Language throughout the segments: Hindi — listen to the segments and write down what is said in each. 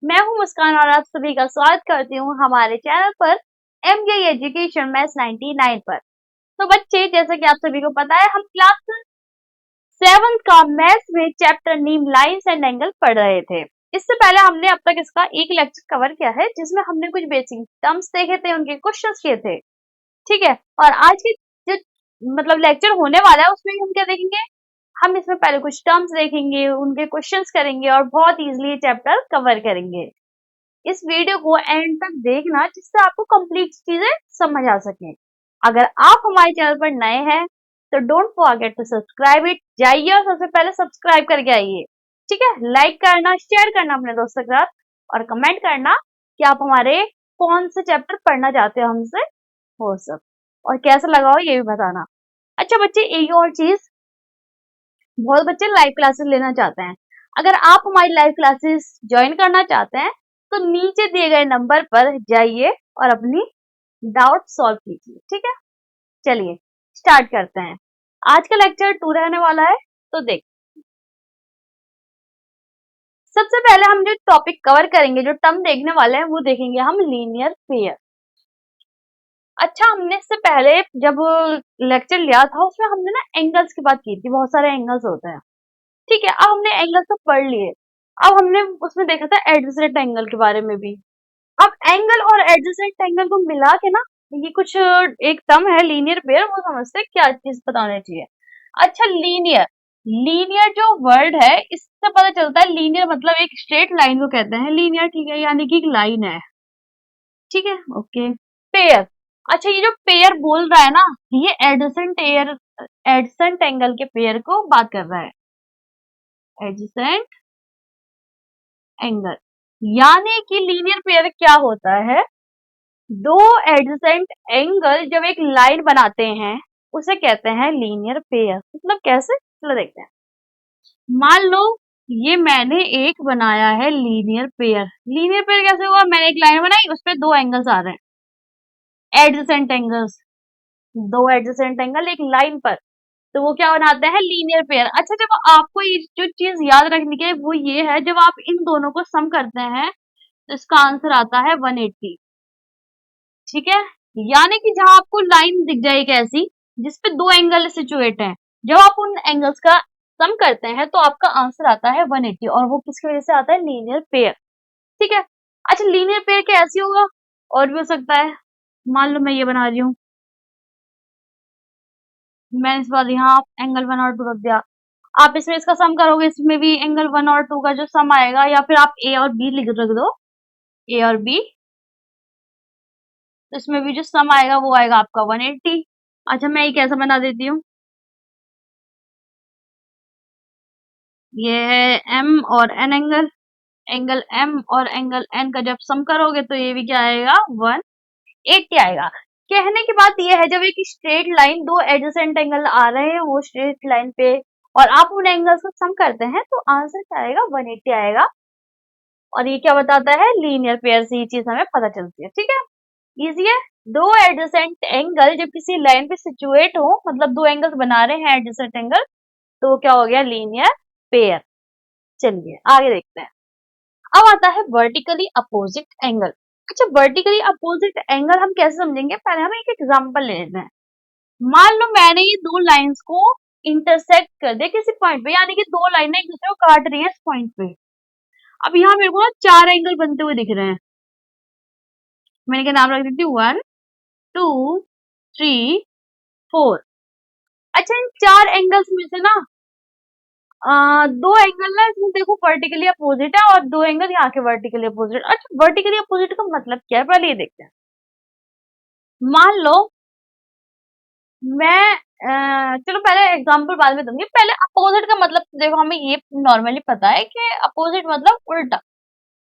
मैं हूं मुस्कान और आप सभी का स्वागत करती हूं हमारे चैनल पर एमजे एजुकेशन मैथ्स 99 पर। तो बच्चे, जैसे कि आप सभी को पता है, हम क्लास 7th का मैथ्स में chapter name lines and angle पढ़ रहे थे। इससे पहले हमने अब तक इसका एक लेक्चर कवर किया है, जिसमें हमने कुछ बेसिक टर्म्स देखे थे, उनके क्वेश्चंस किए थे। ठीक है, और आज के जो लेक्चर होने वाला है उसमें हम क्या देखेंगे, हम इसमें पहले कुछ टर्म्स देखेंगे, उनके क्वेश्चंस करेंगे और बहुत इजीली चैप्टर कवर करेंगे। इस वीडियो को एंड तक देखना, जिससे आपको कंप्लीट चीजें समझ आ सके। अगर आप हमारे चैनल पर नए हैं तो don't forget to subscribe it. जाइए और सबसे पहले सब्सक्राइब करके आइए। ठीक है, लाइक करना, शेयर करना अपने दोस्तों के साथ और कमेंट करना कि आप हमारे कौन से चैप्टर पढ़ना चाहते हो हमसे, वो सब, और कैसा लगा हो ये भी बताना। अच्छा बच्चे, एक और चीज, बहुत बच्चे लाइव क्लासेस लेना चाहते हैं। अगर आप हमारी लाइव क्लासेस ज्वाइन करना चाहते हैं तो नीचे दिए गए नंबर पर जाइए और अपनी डाउट सॉल्व कीजिए। ठीक है, चलिए स्टार्ट करते हैं। आज का लेक्चर 2 रहने वाला है, तो देख, सबसे पहले हम जो टॉपिक कवर करेंगे, जो टर्म देखने वाले हैं, वो देखेंगे हम लीनियर पेयर। अच्छा, हमने इससे पहले जब लेक्चर लिया था उसमें हमने ना एंगल्स की बात की थी, बहुत सारे एंगल्स होते हैं। ठीक है, अब हमने एंगल तो पढ़ लिए। अब हमने उसमें देखा था एडजेसेंट एंगल के बारे में भी। अब एंगल और एडजेसेंट एंगल को मिला के ना, ये कुछ एक टर्म है लीनियर पेयर, वो समझते हैं क्या चीज पता होनी चाहिए। अच्छा, लीनियर, लीनियर जो वर्ड है इससे पता चलता है, लीनियर मतलब एक स्ट्रेट लाइन को कहते हैं लीनियर। ठीक है, यानी कि एक लाइन है। ठीक है, ओके। पेयर, अच्छा ये जो पेयर बोल रहा है ना, ये एडजेसेंट एंगल के पेयर को बात कर रहा है। एडजेसेंट एंगल, यानी कि लीनियर पेयर क्या होता है, दो एडजेसेंट एंगल जब एक लाइन बनाते हैं उसे कहते हैं लीनियर पेयर। मतलब कैसे, चलो देखते हैं। मान लो ये मैंने एक बनाया है लीनियर पेयर। लीनियर पेयर कैसे हुआ, मैंने एक लाइन बनाई, उस पर दो एंगल्स आ रहे हैं, एडजेसेंट एंगल्स, दो एडजेसेंट एंगल एक लाइन पर, तो वो क्या बनाते हैं, लीनियर पेयर। अच्छा, जब आपको ये जो चीज याद रखनी है वो ये है, जब आप इन दोनों को सम करते हैं तो इसका आंसर आता है 180। ठीक है, यानी कि जहां आपको लाइन दिख जाएगी ऐसी जिसपे दो एंगल सिचुएट हैं, जब आप उन एंगल्स का सम करते हैं तो आपका आंसर आता है 180, और वो किसकी वजह से आता है, लीनियर पेयर। ठीक है, अच्छा लीनियर पेयर कैसी होगा, और भी हो सकता है। मान लो मैं ये बना रही हूँ, मैं इस बार यहाँ एंगल 1 और 2 रख दिया, आप इसमें इसका सम करोगे, इसमें भी एंगल 1 और 2 का जो सम आएगा, या फिर आप ए और बी लिख रख दो, ए और बी, तो इसमें भी जो सम आएगा वो आएगा आपका 180। अच्छा, मैं ये कैसा बना देती हूँ, ये है एम और एन एंगल, एंगल एम और एंगल एन का जब सम करोगे तो ये भी क्या आएगा, 180 आएगा। कहने की बात ये है, जब एक स्ट्रेट लाइन, दो एडजेसेंट एंगल आ रहे हैं वो स्ट्रेट लाइन पे, और आप उन एंगल्स को सम करते हैं तो आंसर क्या आएगा, 180 आएगा। और ये क्या बताता है, लीनियर पेयर से ये चीज हमें पता चलती है। ठीक है, इजी है। दो एडजेसेंट एंगल जब किसी लाइन पे सिचुएट हो, मतलब दो एंगल्स बना रहे हैं एडजेसेंट एंगल, तो वो क्या हो गया, लीनियर पेयर। चलिए आगे देखते हैं। अब आता है वर्टिकली अपोजिट एंगल। अच्छा, वर्टिकली अपोजिट एंगल हम कैसे समझेंगे, पहले हम एक एग्जांपल ले लेते हैं। मान लो मैंने ये दो लाइंस को इंटरसेक्ट कर दिया किसी पॉइंट पे, यानी कि दो लाइनें एक दूसरे को काट रही हैं इस पॉइंट पे। अब यहाँ मेरे को ना चार एंगल बनते हुए दिख रहे हैं, मैंने क्या नाम रख देती हूँ, 1 2 3 4। अच्छा, इन चार एंगल्स में से ना दो एंगल ना इसमें देखो वर्टिकली अपोजिट है, और दो एंगल यहाँ के वर्टिकली अपोजिट। अच्छा, वर्टिकली अपोजिट का मतलब क्या है, पहले ये देखते हैं। मान लो मैं चलो पहले एग्जांपल बाद में दूंगी, पहले अपोजिट का मतलब देखो, हमें ये नॉर्मली पता है कि अपोजिट मतलब उल्टा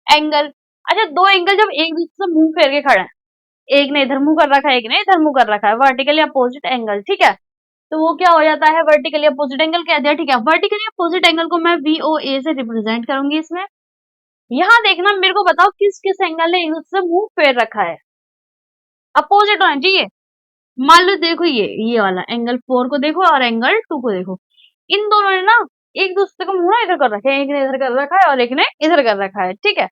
एंगल। अच्छा, दो एंगल जब एक दूसरे से मुंह फेर के खड़े हैं, एक ने इधर मुंह कर रखा है, एक ने इधर मुंह कर रखा है, वर्टिकली अपोजिट एंगल। ठीक है, तो वो क्या हो जाता है, वर्टिकली अपोजिट एंगल कह दिया। ठीक है, वर्टिकली अपोजिट एंगल को मैं VOA से रिप्रेजेंट करूंगी इसमें। यहाँ देखना, मेरे को बताओ किस किस एंगल ने एक दूसरे से मुंह फेर रखा है, अपोजिट होना चाहिए। मान लो देखो, ये वाला एंगल 4 को देखो और एंगल 2 को देखो, इन दोनों ने ना एक दूसरे को मुंह इधर कर रखा है, एक ने इधर कर रखा है और एक ने इधर कर रखा है। ठीक है,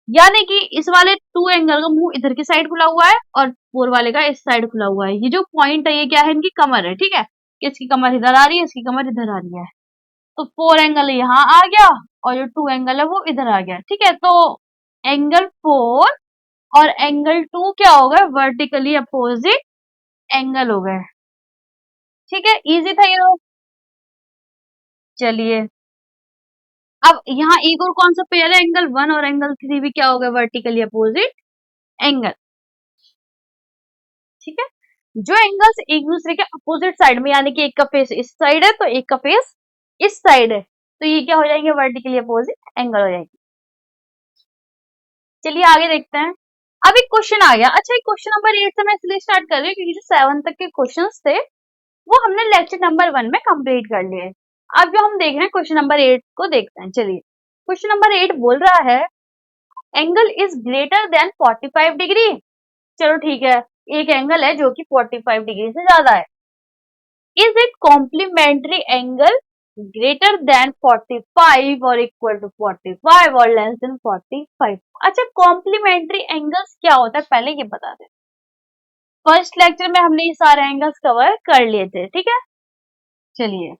यानी कि इस वाले 2 एंगल का मुंह इधर की साइड खुला हुआ है और 4 वाले का इस साइड खुला हुआ है। ये जो पॉइंट है ये क्या है, इनकी कमर है, ठीक है। इसकी कमर इधर आ रही है, इसकी कमर इधर आ रही है। तो 4 एंगल यहाँ आ गया और जो 2 एंगल है वो इधर आ गया, ठीक है। तो एंगल 4 और एंगल 2 क्या हो गए, वर्टिकली अपोजिट एंगल हो गए, ठीक है। इजी था ये। चलिए अब यहाँ एक और कौन सा पेयर है, एंगल 1 और एंगल 3 भी क्या हो गए, वर्टिकली अपोजिट एंगल, ठीक है। जो एंगल्स एक दूसरे के अपोजिट साइड में, यानी कि एक का फेस इस साइड है तो एक का फेस इस साइड है, तो ये क्या हो जाएंगे, वर्टिकली अपोजिट एंगल हो जाएंगे। चलिए आगे देखते हैं। अब एक क्वेश्चन आ गया। अच्छा, एक क्वेश्चन नंबर 8 से मैं इसलिए स्टार्ट कर रही हूँ क्योंकि जो 7 तक के क्वेश्चंस थे वो हमने लेक्चर नंबर 1 में कंप्लीट कर लिए। अब जो हम देख रहे हैं क्वेश्चन नंबर 8 को देखते हैं। चलिए क्वेश्चन नंबर 8 बोल रहा है angle is greater than 45 degree. चलो ठीक है, एक एंगल है जो कि 45 डिग्री से ज्यादा है। Is it complementary angle greater than 45 और इक्वल टू 45 और लेस देन 45। अच्छा, कॉम्प्लीमेंट्री एंगल्स क्या होता है पहले ये बता दें। फर्स्ट लेक्चर में हमने ये सारे एंगल्स कवर कर लिए थे, ठीक है। चलिए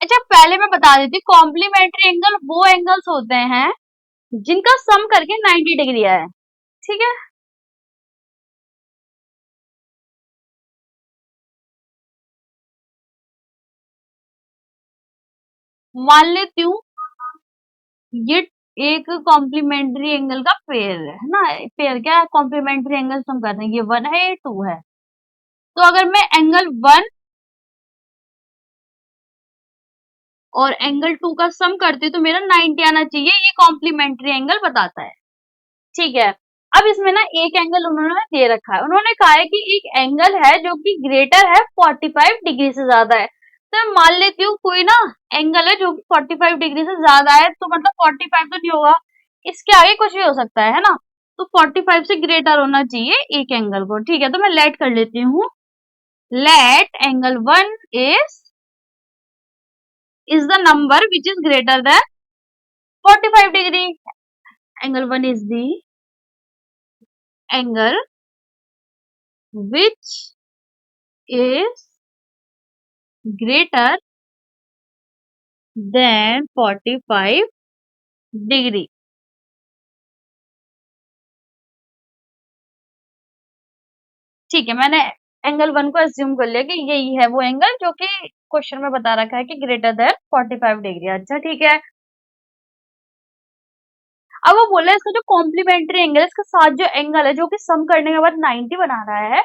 अच्छा, पहले मैं बता देती हूँ, कॉम्प्लीमेंट्री एंगल वो एंगल्स होते हैं जिनका सम करके 90 डिग्री है, ठीक है। मान लेती हूँ ये एक कॉम्प्लीमेंट्री एंगल का पेयर है ना। पेयर क्या है, कॉम्प्लीमेंट्री एंगल हम कर रहे हैं, ये 1 है ये 2 है। तो अगर मैं एंगल 1 और एंगल 2 का सम करती हूँ तो मेरा 90 आना चाहिए, ये कॉम्प्लीमेंट्री एंगल बताता है, ठीक है। अब इसमें ना एक एंगल उन्होंने दे रखा है, उन्होंने कहा है कि एक एंगल है जो कि ग्रेटर है 45 डिग्री से ज्यादा है। तो मैं मान लेती हूँ कोई ना एंगल है जो कि 45 डिग्री से ज्यादा है, तो मतलब 45 तो नहीं होगा, इसके आगे कुछ भी हो सकता है ना। तो 45 से ग्रेटर होना चाहिए एक एंगल को, ठीक है। तो मैं लेट कर लेती हूँ, let angle 1 is the number which is greater than 45 degree. Angle 1 is the angle which is greater than 45 degree. ठीक है, मैंने एंगल 1 को अस्यूम कर लिया कि यही है वो एंगल जो कि क्वेश्चन में बता रखा है कि ग्रेटर देन 45 डिग्री। अच्छा ठीक है, अब वो बोला है इसका जो कॉम्प्लीमेंट्री एंगल है, इसके साथ जो एंगल है जो कि सम करने के बाद 90 बना रहा है,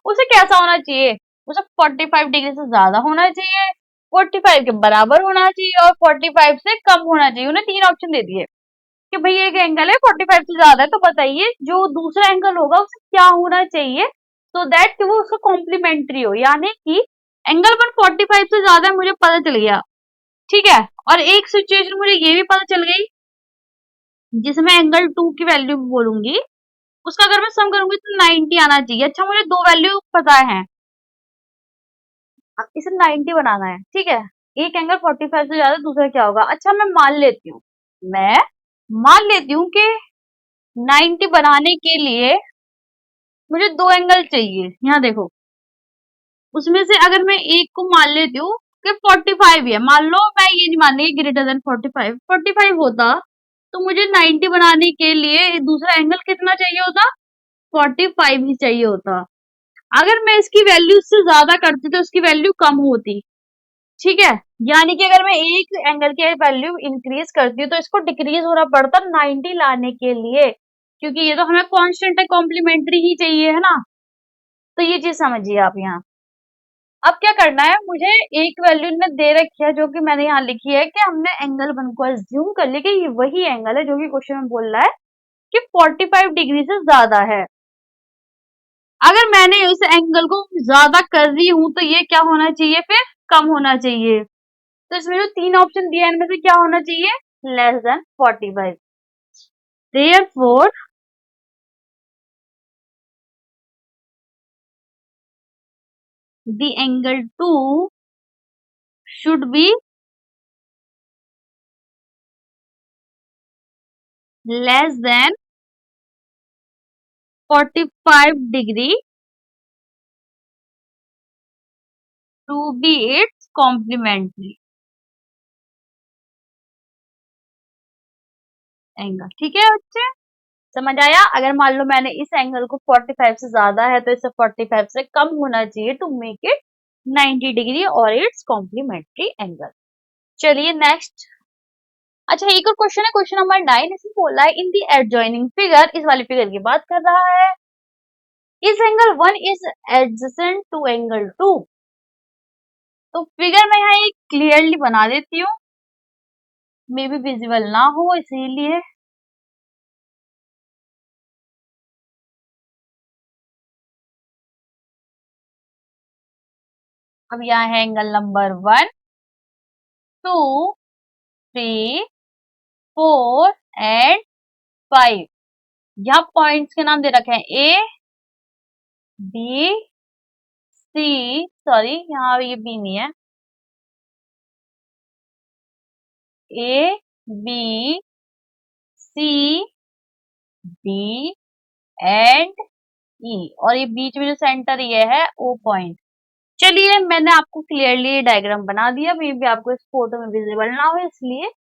उसे कैसा होना चाहिए, उसे 45 डिग्री से ज्यादा होना चाहिए, 45 के बराबर होना चाहिए और 45 से कम होना चाहिए। उन्हें 3 ऑप्शन दे दिए कि भाई एक एंगल है 45 से ज्यादा है, तो बताइए जो दूसरा एंगल होगा उसे क्या होना चाहिए सो दैट कि वो उसका कॉम्प्लीमेंट्री हो, यानी कि एंगल 1 45 से ज्यादा है, मुझे पता चल गया, ठीक है। और एक सिचुएशन मुझे ये भी पता चल गई जिसमें एंगल 2 की वैल्यू बोलूंगी, उसका अगर मैं सम करूंगी तो 90 आना चाहिए। अच्छा, मुझे दो वैल्यू पता है, अब इसे 90 बनाना है, ठीक है। एक एंगल 45 से ज्यादा, दूसरा क्या होगा। अच्छा, मैं मान लेती हूँ कि 90 बनाने के लिए मुझे दो एंगल चाहिए। यहाँ देखो, उसमें से अगर मैं एक को मान लेती हूँ कि 45 ही है, मान लो, मैं ये नहीं मान रही ग्रेटर देन 45 होता तो मुझे 90 बनाने के लिए दूसरा एंगल कितना चाहिए होता, 45 ही चाहिए होता। अगर मैं इसकी वैल्यू इससे ज्यादा करती तो उसकी वैल्यू कम होती, ठीक है। यानी कि अगर मैं एक एंगल की वैल्यू इंक्रीज करती हूँ तो इसको डिक्रीज होना पड़ता 90 लाने के लिए, क्योंकि ये तो हमें कांस्टेंट है, कॉम्प्लीमेंट्री ही चाहिए है ना। तो ये चीज समझिए आप यहाँ। अब क्या करना है, मुझे एक वैल्यू ने दे रखी है जो कि मैंने यहाँ लिखी है कि हमने एंगल 1 को अज्यूम कर लिया कि ये वही एंगल है जो कि क्वेश्चन में बोल रहा है कि 45 डिग्री से ज्यादा है। अगर मैंने इस एंगल को ज्यादा कर रही हूं तो ये क्या होना चाहिए, फिर कम होना चाहिए। तो इसमें जो तीन ऑप्शन दिया है इनमें से क्या होना चाहिए, less than 45। Therefore the angle 2 should be less than 45 degree to be its complementary angle. ठीक है बच्चे, समझ आया? अगर मान लो मैंने इस एंगल को 45 से ज्यादा है तो इसे 45 से कम होना चाहिए टू मेक इट 90 डिग्री और इट्स कॉम्प्लीमेंट्री एंगल। चलिए नेक्स्ट। अच्छा एक और क्वेश्चन है, क्वेश्चन नंबर 9। इसमें बोला है इन दी एडजॉइनिंग फिगर, इस वाले फिगर की बात कर रहा है, इस angle 1 is adjacent to angle 2। तो फिगर मैं यहाँ एक क्लियरली बना देती हूँ, मे बी विजिबल ना हो इसीलिए। अब यहाँ है एंगल नंबर 1, 2, 3, 4 एंड 5। यहाँ पॉइंट्स के नाम दे रखे हैं ए, बी, सी, सॉरी यहाँ ये बी नहीं है, ए, बी, सी, डी एंड ई, और ये बीच में जो सेंटर ये है ओ पॉइंट। चलिए मैंने आपको क्लियरली डायग्राम बना दिया, मे भी आपको इस फोटो में विजिबल ना हो इसलिए।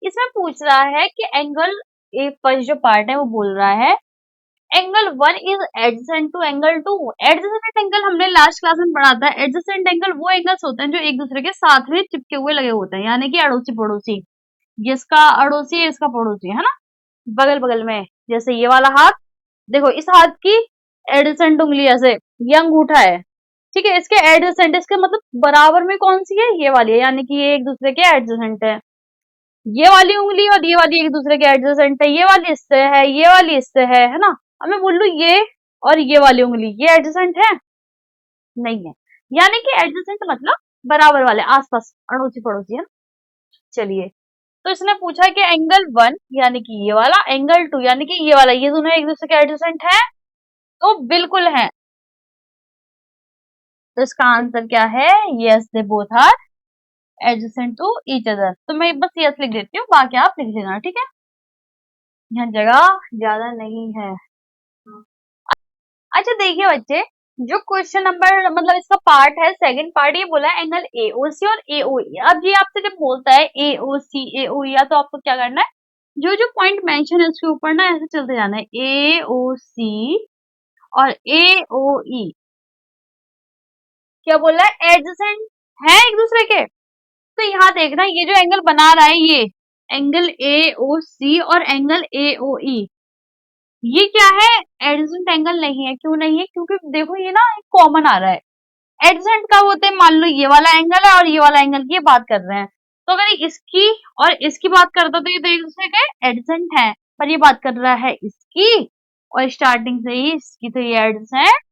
इसमें पूछ रहा है कि एंगल ए, फर्स्ट जो पार्ट है वो बोल रहा है angle 1 is adjacent to angle 2। Adjacent angle हमने लास्ट क्लास में पढ़ा था। एडजेसेंट एंगल वो एंगल्स होते हैं जो एक दूसरे के साथ में चिपके हुए लगे होते हैं, यानी कि अड़ोसी पड़ोसी, जिसका अड़ोसी है इसका पड़ोसी, है ना, बगल बगल में। जैसे ये वाला हाथ, देखो इस हाथ की एडजेसेंट उंगली ऐसे, ये अंगूठा है, ठीक है, इसके एडजेसेंट, इसके मतलब बराबर में कौन सी है, ये वाली है, यानी कि ये एक दूसरे के एडजेसेंट है। ये वाली उंगली और ये वाली एक दूसरे के एडजेसेंट है, ये वाली इससे है, ये वाली इससे है ना। अब मैं बोल लू ये और ये वाली उंगली ये एडजेसेंट है, नहीं है, यानी कि एडजेसेंट मतलब बराबर वाले, आसपास, अड़ोसी पड़ोसी, है ना। चलिए, तो इसने पूछा कि एंगल 1 यानी कि ये वाला, एंगल 2 यानी कि ये वाला, ये दोनों एक दूसरे के एडजेसेंट है, तो बिल्कुल है। तो इसका आंसर क्या है, yes they both are adjacent to each other. तो मैं बस यस लिख देती हूँ, बाकी आप लिख लेना, ठीक है, यहाँ जगह ज्यादा नहीं है। अच्छा देखिए बच्चे, जो क्वेश्चन नंबर मतलब इसका पार्ट है, सेकंड पार्ट, ये बोला है एंगल एओसी और एओई। अब ये आपसे जब बोलता है एओसी एओई, तो आपको क्या करना है, जो जो पॉइंट मेंशन है उसके ऊपर ना ऐसे चलते जाना है, एओसी और एओई। क्या बोल रहा है, एडजेसेंट है एक दूसरे के। तो यहाँ देखना, ये जो एंगल बना रहा है ये एंगल एओसी और एंगल एओई, ये क्या है, एडजेसेंट एंगल नहीं है। क्यों नहीं है, क्योंकि देखो ये ना कॉमन आ रहा है। एडजेसेंट कब होते हैं, मान लो ये वाला एंगल है और ये वाला एंगल की बात कर रहे हैं, तो अगर इसकी और इसकी बात करता तो ये तो एक दूसरे के एडजेसेंट है, पर ये बात कर रहा है इसकी, और स्टार्टिंग से ही इसकी, तो ये एडजेसेंट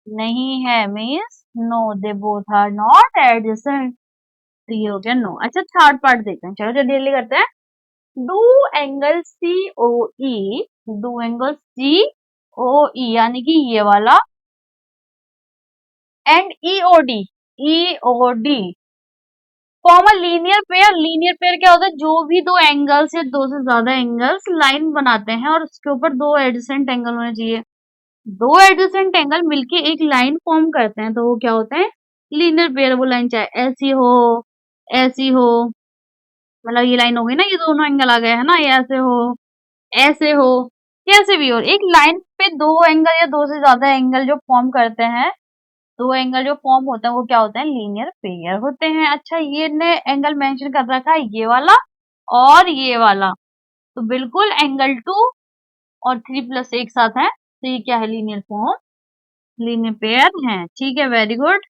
नहीं है, means no, they both are not adjacent. तो ये हो गया नो। अच्छा थर्ड पार्ट देखते हैं, चलो जल्दी करते हैं। Do angle C O E, do angle C O E यानी कि ये वाला, and EOD, EOD form a linear pair. Linear pair क्या होता है, जो भी दो एंगल्स या दो से ज्यादा एंगल्स लाइन बनाते हैं और उसके ऊपर दो एडजेसेंट एंगल होने चाहिए। दो एडजेसेंट एंगल मिलके एक लाइन फॉर्म करते हैं, तो वो क्या होते हैं, लीनियर पेयर। वो लाइन चाहे ऐसी हो, मतलब ये लाइन हो गई ना, ये दोनों एंगल आ गए है ना, ये ऐसे हो, ऐसे हो, कैसे भी हो, एक लाइन पे दो एंगल या दो से ज्यादा एंगल जो फॉर्म करते हैं, दो एंगल जो फॉर्म होते हैं वो क्या होते हैं, लीनियर पेयर होते हैं। अच्छा ये ने एंगल मेंशन कर रखा है ये वाला और ये वाला, तो बिल्कुल एंगल 2 और 3 प्लस एक साथ है, तो ये क्या है, लीनियर फॉर्म, लीनियर पेयर है। ठीक है, वेरी गुड,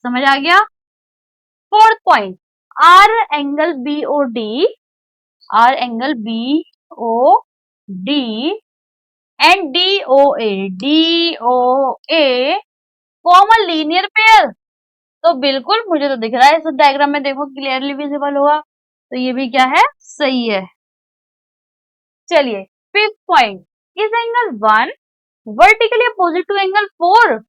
समझ आ गया। Fourth point, are angle B O D, are angle B O D and D O A, D O A form a linear pair. तो बिल्कुल मुझे तो दिख रहा है, इस डायग्राम में देखो क्लियरली विजिबल होगा, तो ये भी क्या है, सही है। चलिए fifth point, is angle 1 vertically opposite to angle 4।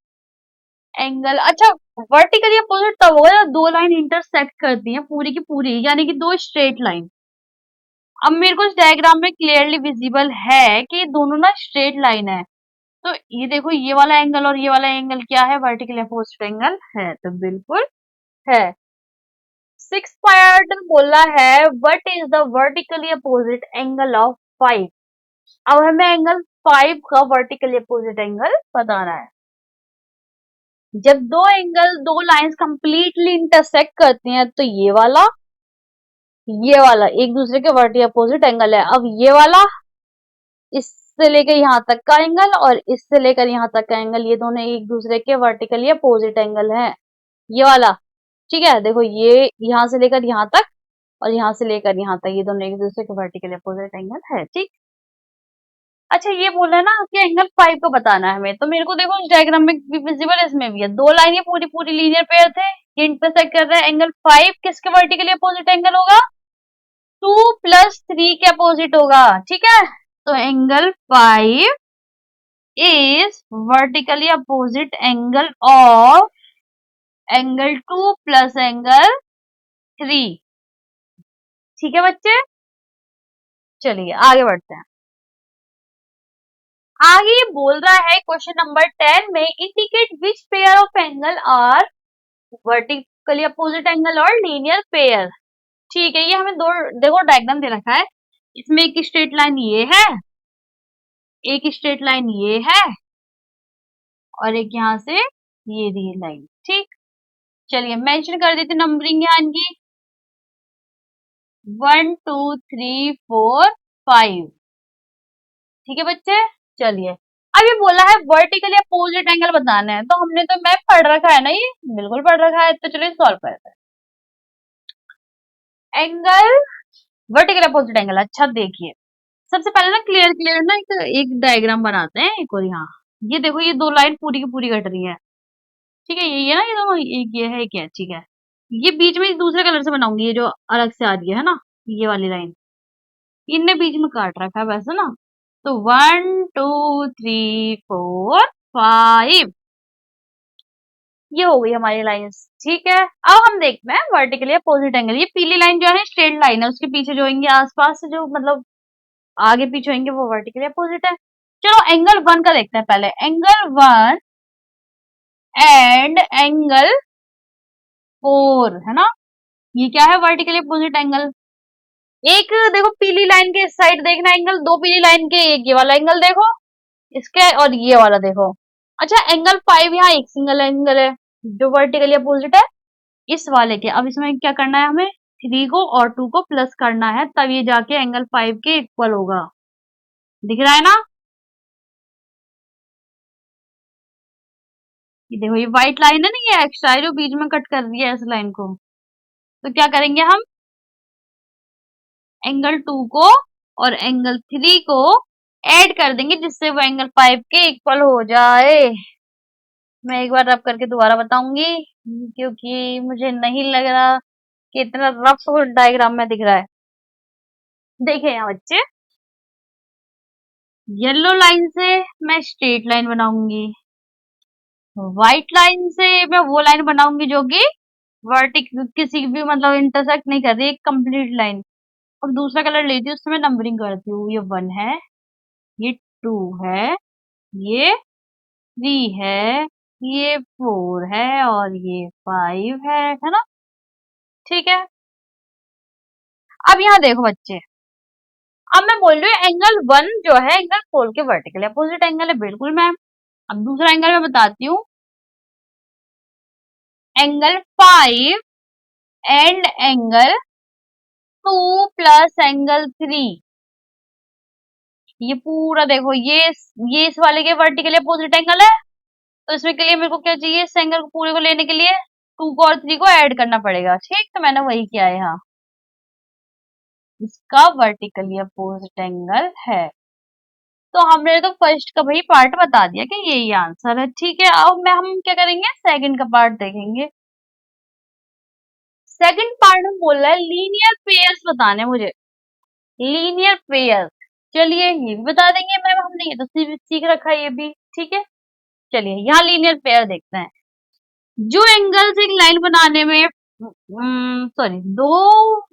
Angle, अच्छा वर्टिकली अपोजिट तब होगा जब दो लाइन इंटरसेक्ट करती हैं पूरी की पूरी, यानी कि दो स्ट्रेट लाइन। अब मेरे को इस डायग्राम में क्लियरली विजिबल है कि दोनों ना स्ट्रेट लाइन है। तो ये देखो, ये वाला एंगल और ये वाला एंगल क्या है? वर्टिकल अपोजिट एंगल है। तो बिल्कुल है। सिक्स पार्ट बोला है what is the vertically opposite angle of 5। अब हमें एंगल 5 का वर्टिकली अपोजिट एंगल बताना है। जब दो लाइंस कंप्लीटली इंटरसेक्ट करती हैं तो ये वाला एक दूसरे के वर्टिकल अपोजिट एंगल है। अब ये वाला इससे लेकर यहाँ तक का एंगल और इससे लेकर यहाँ तक का एंगल, ये दोनों एक दूसरे के वर्टिकली अपोजिट एंगल हैं। ये वाला, ठीक है, देखो ये यहाँ से लेकर यहाँ तक और यहाँ से लेकर यहाँ तक, ये दोनों एक दूसरे के वर्टिकली अपोजिट एंगल है। ठीक। अच्छा, ये बोला ना कि एंगल 5 को बताना है हमें, तो मेरे को देखो इस डायग्राम में भी विजिबल, इसमें भी है। दो लाइन ये पूरी पूरी लीनियर पेयर थे, ये इंटरसेक्ट कर रहे हैं। एंगल 5 किसके वर्टिकली अपोजिट एंगल होगा? 2 + 3 के अपोजिट होगा। ठीक है, तो angle 5 is vertically opposite angle of angle 2 + angle 3। ठीक है बच्चे, चलिए आगे बढ़ते हैं। आगे ये बोल रहा है क्वेश्चन नंबर 10 में, indicate which pair of angle are vertically opposite angle और लीनियर पेयर। ठीक है, ये हमें दो, देखो डायग्राम दे रखा है। इसमें एक स्ट्रेट लाइन ये है, एक स्ट्रेट लाइन ये है और एक यहाँ से ये दी लाइन। ठीक, चलिए मेंशन कर देते नंबरिंग यहाँ इनकी, 1 2 3 4 5। ठीक है बच्चे, चलिए अब ये बोला है वर्टिकली अपोजिट एंगल बताना है। तो हमने तो मैप पढ़ रखा है ना, ये बिल्कुल पढ़ रखा है। तो चलिए सॉल्व करते हैं। एंगल वर्टिकल अपोजिट एंगल, अच्छा देखिए, सबसे पहले ना क्लियर ना एक डायग्राम बनाते हैं एक और। यहाँ ये देखो, ये दो लाइन पूरी की पूरी कट रही है। ठीक है, ये ना, ये दोनों, एक ये है, एक है। ठीक है, ये बीच में दूसरे कलर से बनाऊंगी, ये जो अलग से आ रही है ना, ये वाली लाइन, इनने बीच में काट रखा है वैसे ना। तो 1 2 3 4 5, ये हो गई हमारी लाइंस। ठीक है, अब हम देखते हैं वर्टिकली अपोजिट एंगल। ये पीली लाइन जो है स्ट्रेट लाइन है, उसके पीछे जो होंगे आसपास से, जो मतलब आगे पीछे होंगे, वो वर्टिकली अपोजिट है। चलो एंगल 1 का देखते हैं पहले। एंगल 1 एंड एंगल 4 है ना, ये क्या है? Vertically opposite angle. एक देखो पीली लाइन के इस साइड देखना एंगल, दो पीली लाइन के, एक ये वाला एंगल देखो इसके, और ये वाला देखो। अच्छा, एंगल 5 यहाँ एक सिंगल एंगल है जो वर्टिकली अपोजिट है इस वाले के। अब इसमें क्या करना है हमें? 3 को और 2 को प्लस करना है, तब ये जाके एंगल 5 के इक्वल होगा। दिख रहा है ना? ये देखो, ये व्हाइट लाइन है ना, ये एक्स्ट्रा है जो बीच में कट कर रही है इस लाइन को। तो क्या करेंगे हम? एंगल 2 को और एंगल 3 को ऐड कर देंगे, जिससे वो एंगल 5 के इक्वल हो जाए। मैं एक बार रब करके दोबारा बताऊंगी, क्योंकि मुझे नहीं लग रहा कि इतना रफ डायग्राम में दिख रहा है। देखिए यहाँ बच्चे, येलो लाइन से मैं स्ट्रेट लाइन बनाऊंगी, व्हाइट लाइन से मैं वो लाइन बनाऊंगी जो कि वर्टिक किसी भी मतलब इंटरसेक्ट नहीं कर रही, एक कंप्लीट लाइन। अब दूसरा कलर लेती हूँ, उससे मैं नंबरिंग करती हूँ। ये 1 है, ये 2 है, ये 3 है, ये 4 है और ये 5 है ना? ठीक है, अब यहाँ देखो बच्चे, अब मैं बोल रही हूँ एंगल 1 जो है एंगल 4 के वर्टिकल अपोजिट एंगल है। बिल्कुल मैम। अब दूसरा एंगल मैं बताती हूँ, एंगल 5 एंड एंगल 2 + एंगल 3। ये पूरा देखो, ये इस वाले के वर्टिकली अपोजिट एंगल है। तो इसमें के लिए मेरे को क्या चाहिए? इस एंगल को पूरे को लेने के लिए 2 को और 3 को ऐड करना पड़ेगा। ठीक, तो मैंने वही किया है यहाँ, इसका वर्टिकली अपोजिट एंगल है। तो हमने तो फर्स्ट का भाई पार्ट बता दिया कि यही आंसर है। ठीक है, अब हम क्या करेंगे? सेकंड का पार्ट देखेंगे। सेकंड पार्ट में बोल रहा है लीनियर पेयर्स बताने मुझे, लीनियर पेयर। चलिए ये भी बता देंगे मैम, हमने ये तो सीख रखा है ये भी। ठीक है, चलिए यहाँ लीनियर पेयर देखते हैं। जो एंगल्स एक लाइन बनाने में सॉरी, दो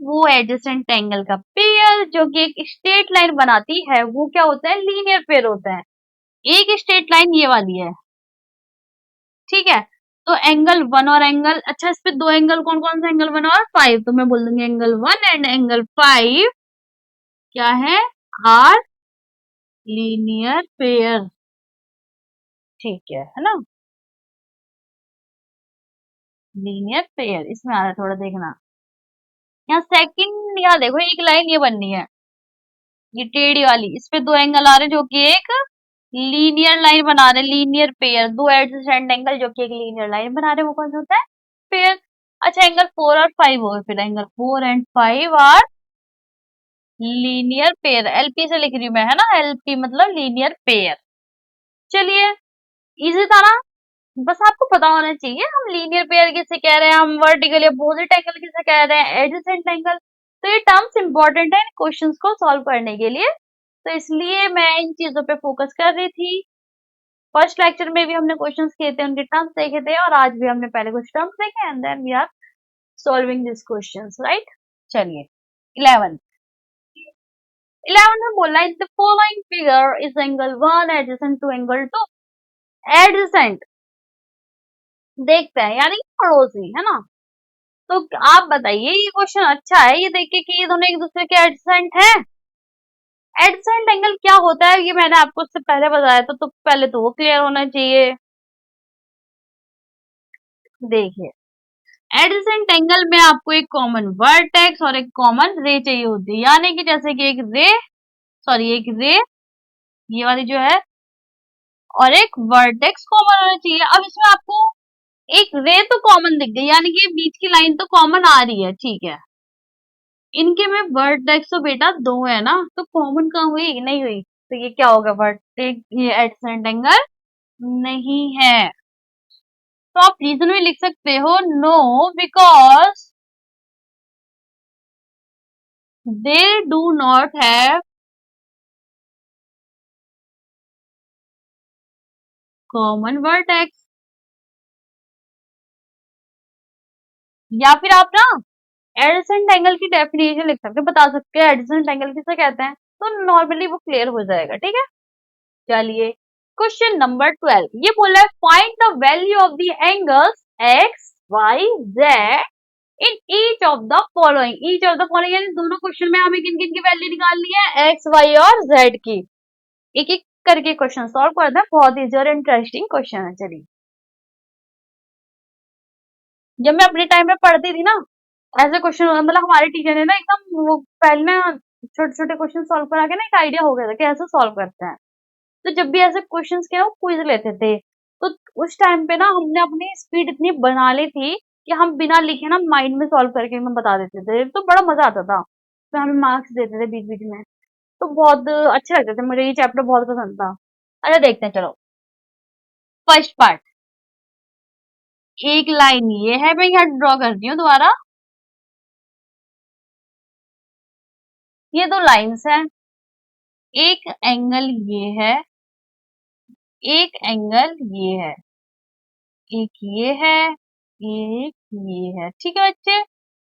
वो एडजेसेंट एंगल का पेयर जो कि एक स्ट्रेट लाइन बनाती है वो क्या होता है, लीनियर पेयर होता है। एक स्ट्रेट लाइन ये वाली है, ठीक है। तो एंगल वन और एंगल, अच्छा इस पे दो एंगल कौन कौन सा एंगल बना और फाइव, तो मैं बोल दूंगी angle one and angle five क्या है, आर लीनियर पेयर, ठीक है ना। लीनियर पेयर इसमें आ रहा है, थोड़ा देखना यहाँ सेकंड, यहाँ देखो एक लाइन ये बननी है, ये टेढ़ी वाली, इस पे दो एंगल आ रहे हैं जो कि एक लीनियर लाइन बना रहे हैं, लीनियर पेयर, दो एडजेसेंट एंगल जो कि एक लीनियर लाइन बना रहे हैं, वो कौन सा होता है, पेयर। अच्छा एंगल फोर और फाइव हो गए, फिर angle four and five are linear pair, LP से लिख रही हूँ मैं, है ना, एलपी मतलब लीनियर पेयर। चलिए, इजी था ना, बस आपको पता होना चाहिए हम लीनियर पेयर किसे कह रहे हैं, हम वर्टिकल अपोजिट एंगल किसे कह रहे हैं, एडजेसेंट एंगल। तो ये टर्म्स इंपॉर्टेंट है क्वेश्चंस को सॉल्व करने के लिए, तो इसलिए मैं इन चीजों पे फोकस कर रही थी। फर्स्ट लेक्चर में भी हमने क्वेश्चंस किए थे, उनके टर्म्स देखे थे, और आज भी हमने पहले कुछ टर्म्स देखे and then we are solving this questions, right. चलिए 11 11 में बोला है the following figure is angle one adjacent to angle two, adjacent देखते हैं यानी कि पड़ोसी, है ना। तो आप बताइए ये क्वेश्चन अच्छा है ये देख के कि ये दोनों एक दूसरे के एडजेसेंट हैं। एडजेसेंट एंगल क्या होता है ये मैंने आपको उससे पहले बताया था, तो पहले तो वो क्लियर होना चाहिए। देखिए एडजेसेंट एंगल में आपको एक कॉमन वर्टेक्स और एक कॉमन रे चाहिए होती है, यानी कि जैसे कि एक रे ये वाली जो है और एक वर्टेक्स कॉमन होना चाहिए। अब इसमें आपको एक रे तो कॉमन दिख गई, यानी कि बीच की लाइन तो कॉमन आ रही है, ठीक है। इनके में वर्टेक्स तो बेटा दो है ना, तो कॉमन कहाँ हुई, नहीं हुई, तो ये क्या होगा, वर्टेक्स ये एडजेसेंट एंगल नहीं है। तो आप रीजन में लिख सकते हो no because they do not have common vertex. या फिर आप ना एडजेसेंट एंगल की डेफिनेशन लिख सकते हो, बता सकते हैं एडजेसेंट एंगल किसे कहते हैं, तो नॉर्मली वो क्लियर हो जाएगा, ठीक है। चलिए क्वेश्चन नंबर 12 ये बोला है find the value of the angles X Y Z in each of the following, each of the following यानी दोनों क्वेश्चन में हमें किन किन की वैल्यू निकालनी है, एक्स वाई और जेड की। एक एक करके क्वेश्चन सॉल्व करते हैं, बहुत इजी और इंटरेस्टिंग क्वेश्चन है। चलिए जब मैं अपने टाइम में पढ़ती थी ना ऐसे क्वेश्चन, मतलब हमारे टीचर ने ना एकदम वो पहले ना छोटे छोटे क्वेश्चन सॉल्व करा के ना एक आइडिया हो गया था कि ऐसे सॉल्व करते हैं। तो जब भी ऐसे क्वेश्चंस के ना क्विज लेते थे, तो उस टाइम पे ना हमने अपनी स्पीड इतनी बना ली थी कि हम बिना लिखे ना माइंड में सॉल्व करके हम बता देते थे, तो बड़ा मजा आता था। तो हमें मार्क्स देते थे बीच बीच में, तो बहुत अच्छे लगते थे, मुझे ये चैप्टर बहुत पसंद था। अच्छा देखते हैं चलो, फर्स्ट पार्ट, एक लाइन ये है, मैं यहाँ ड्रॉ करती हूँ दोबारा, ये दो लाइन्स हैं, एक एंगल ये है, एक एंगल ये है, एक ये है, एक ये है, ठीक है बच्चे।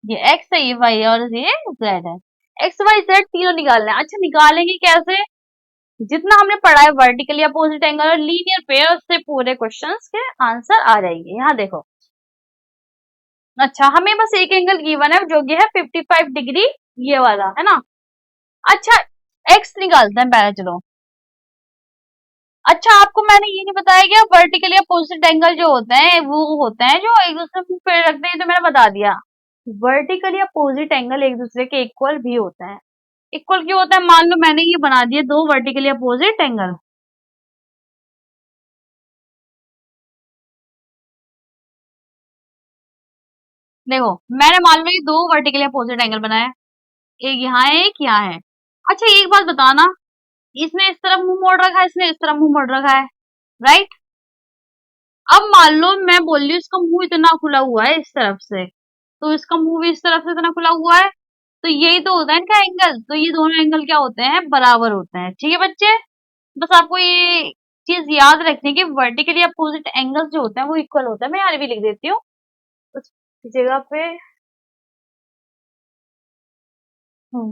ये एक्स है, ये वाई और ये जेड है, एक्स वाई जेड तीनों निकालना है। अच्छा निकालेंगे कैसे, जितना हमने पढ़ा है वर्टिकली अपोजिट एंगल और लीनियर पेयर, उससे पूरे क्वेश्चंस के आंसर आ जाएंगे। यहाँ देखो, अच्छा हमें बस एक एंगल गिवन है जो कि है 55 डिग्री, ये वाला है ना। अच्छा एक्स निकालते हैं पहले, चलो। अच्छा आपको मैंने ये नहीं बताया कि वर्टिकली अपोजिट एंगल जो होते हैं वो होते हैं जो एक दूसरे को पेड़ रखते हैं, तो मैंने बता दिया। वर्टिकली अपोजिट एंगल एक दूसरे के इक्वल भी होते हैं। इक्वल क्यों होता है, मान लो मैंने ये बना दिए दो वर्टिकली अपोजिट एंगल, देखो मैंने मान लो ये दो वर्टिकली अपोजिट एंगल बनाया, एक यहाँ है एक यहाँ है। अच्छा एक बात बताना, इसने इस तरफ मुंह मोड़ रखा है, इसने इस तरफ मुंह मोड़ रखा है, राइट। अब मान लो मैं बोल रही हूँ इसका मुंह इतना खुला हुआ है इस तरफ से, तो इसका मुंह भी इस तरफ से इतना खुला हुआ है, तो यही तो होता है इनका एंगल, तो ये दोनों एंगल क्या होते हैं, बराबर होते हैं, ठीक है बच्चे। बस आपको ये चीज याद रखनी है कि वर्टिकली अपोजिट एंगल्स जो होते हैं वो इक्वल होते हैं, मैं यहाँ भी लिख देती हूँ। इस जगह पे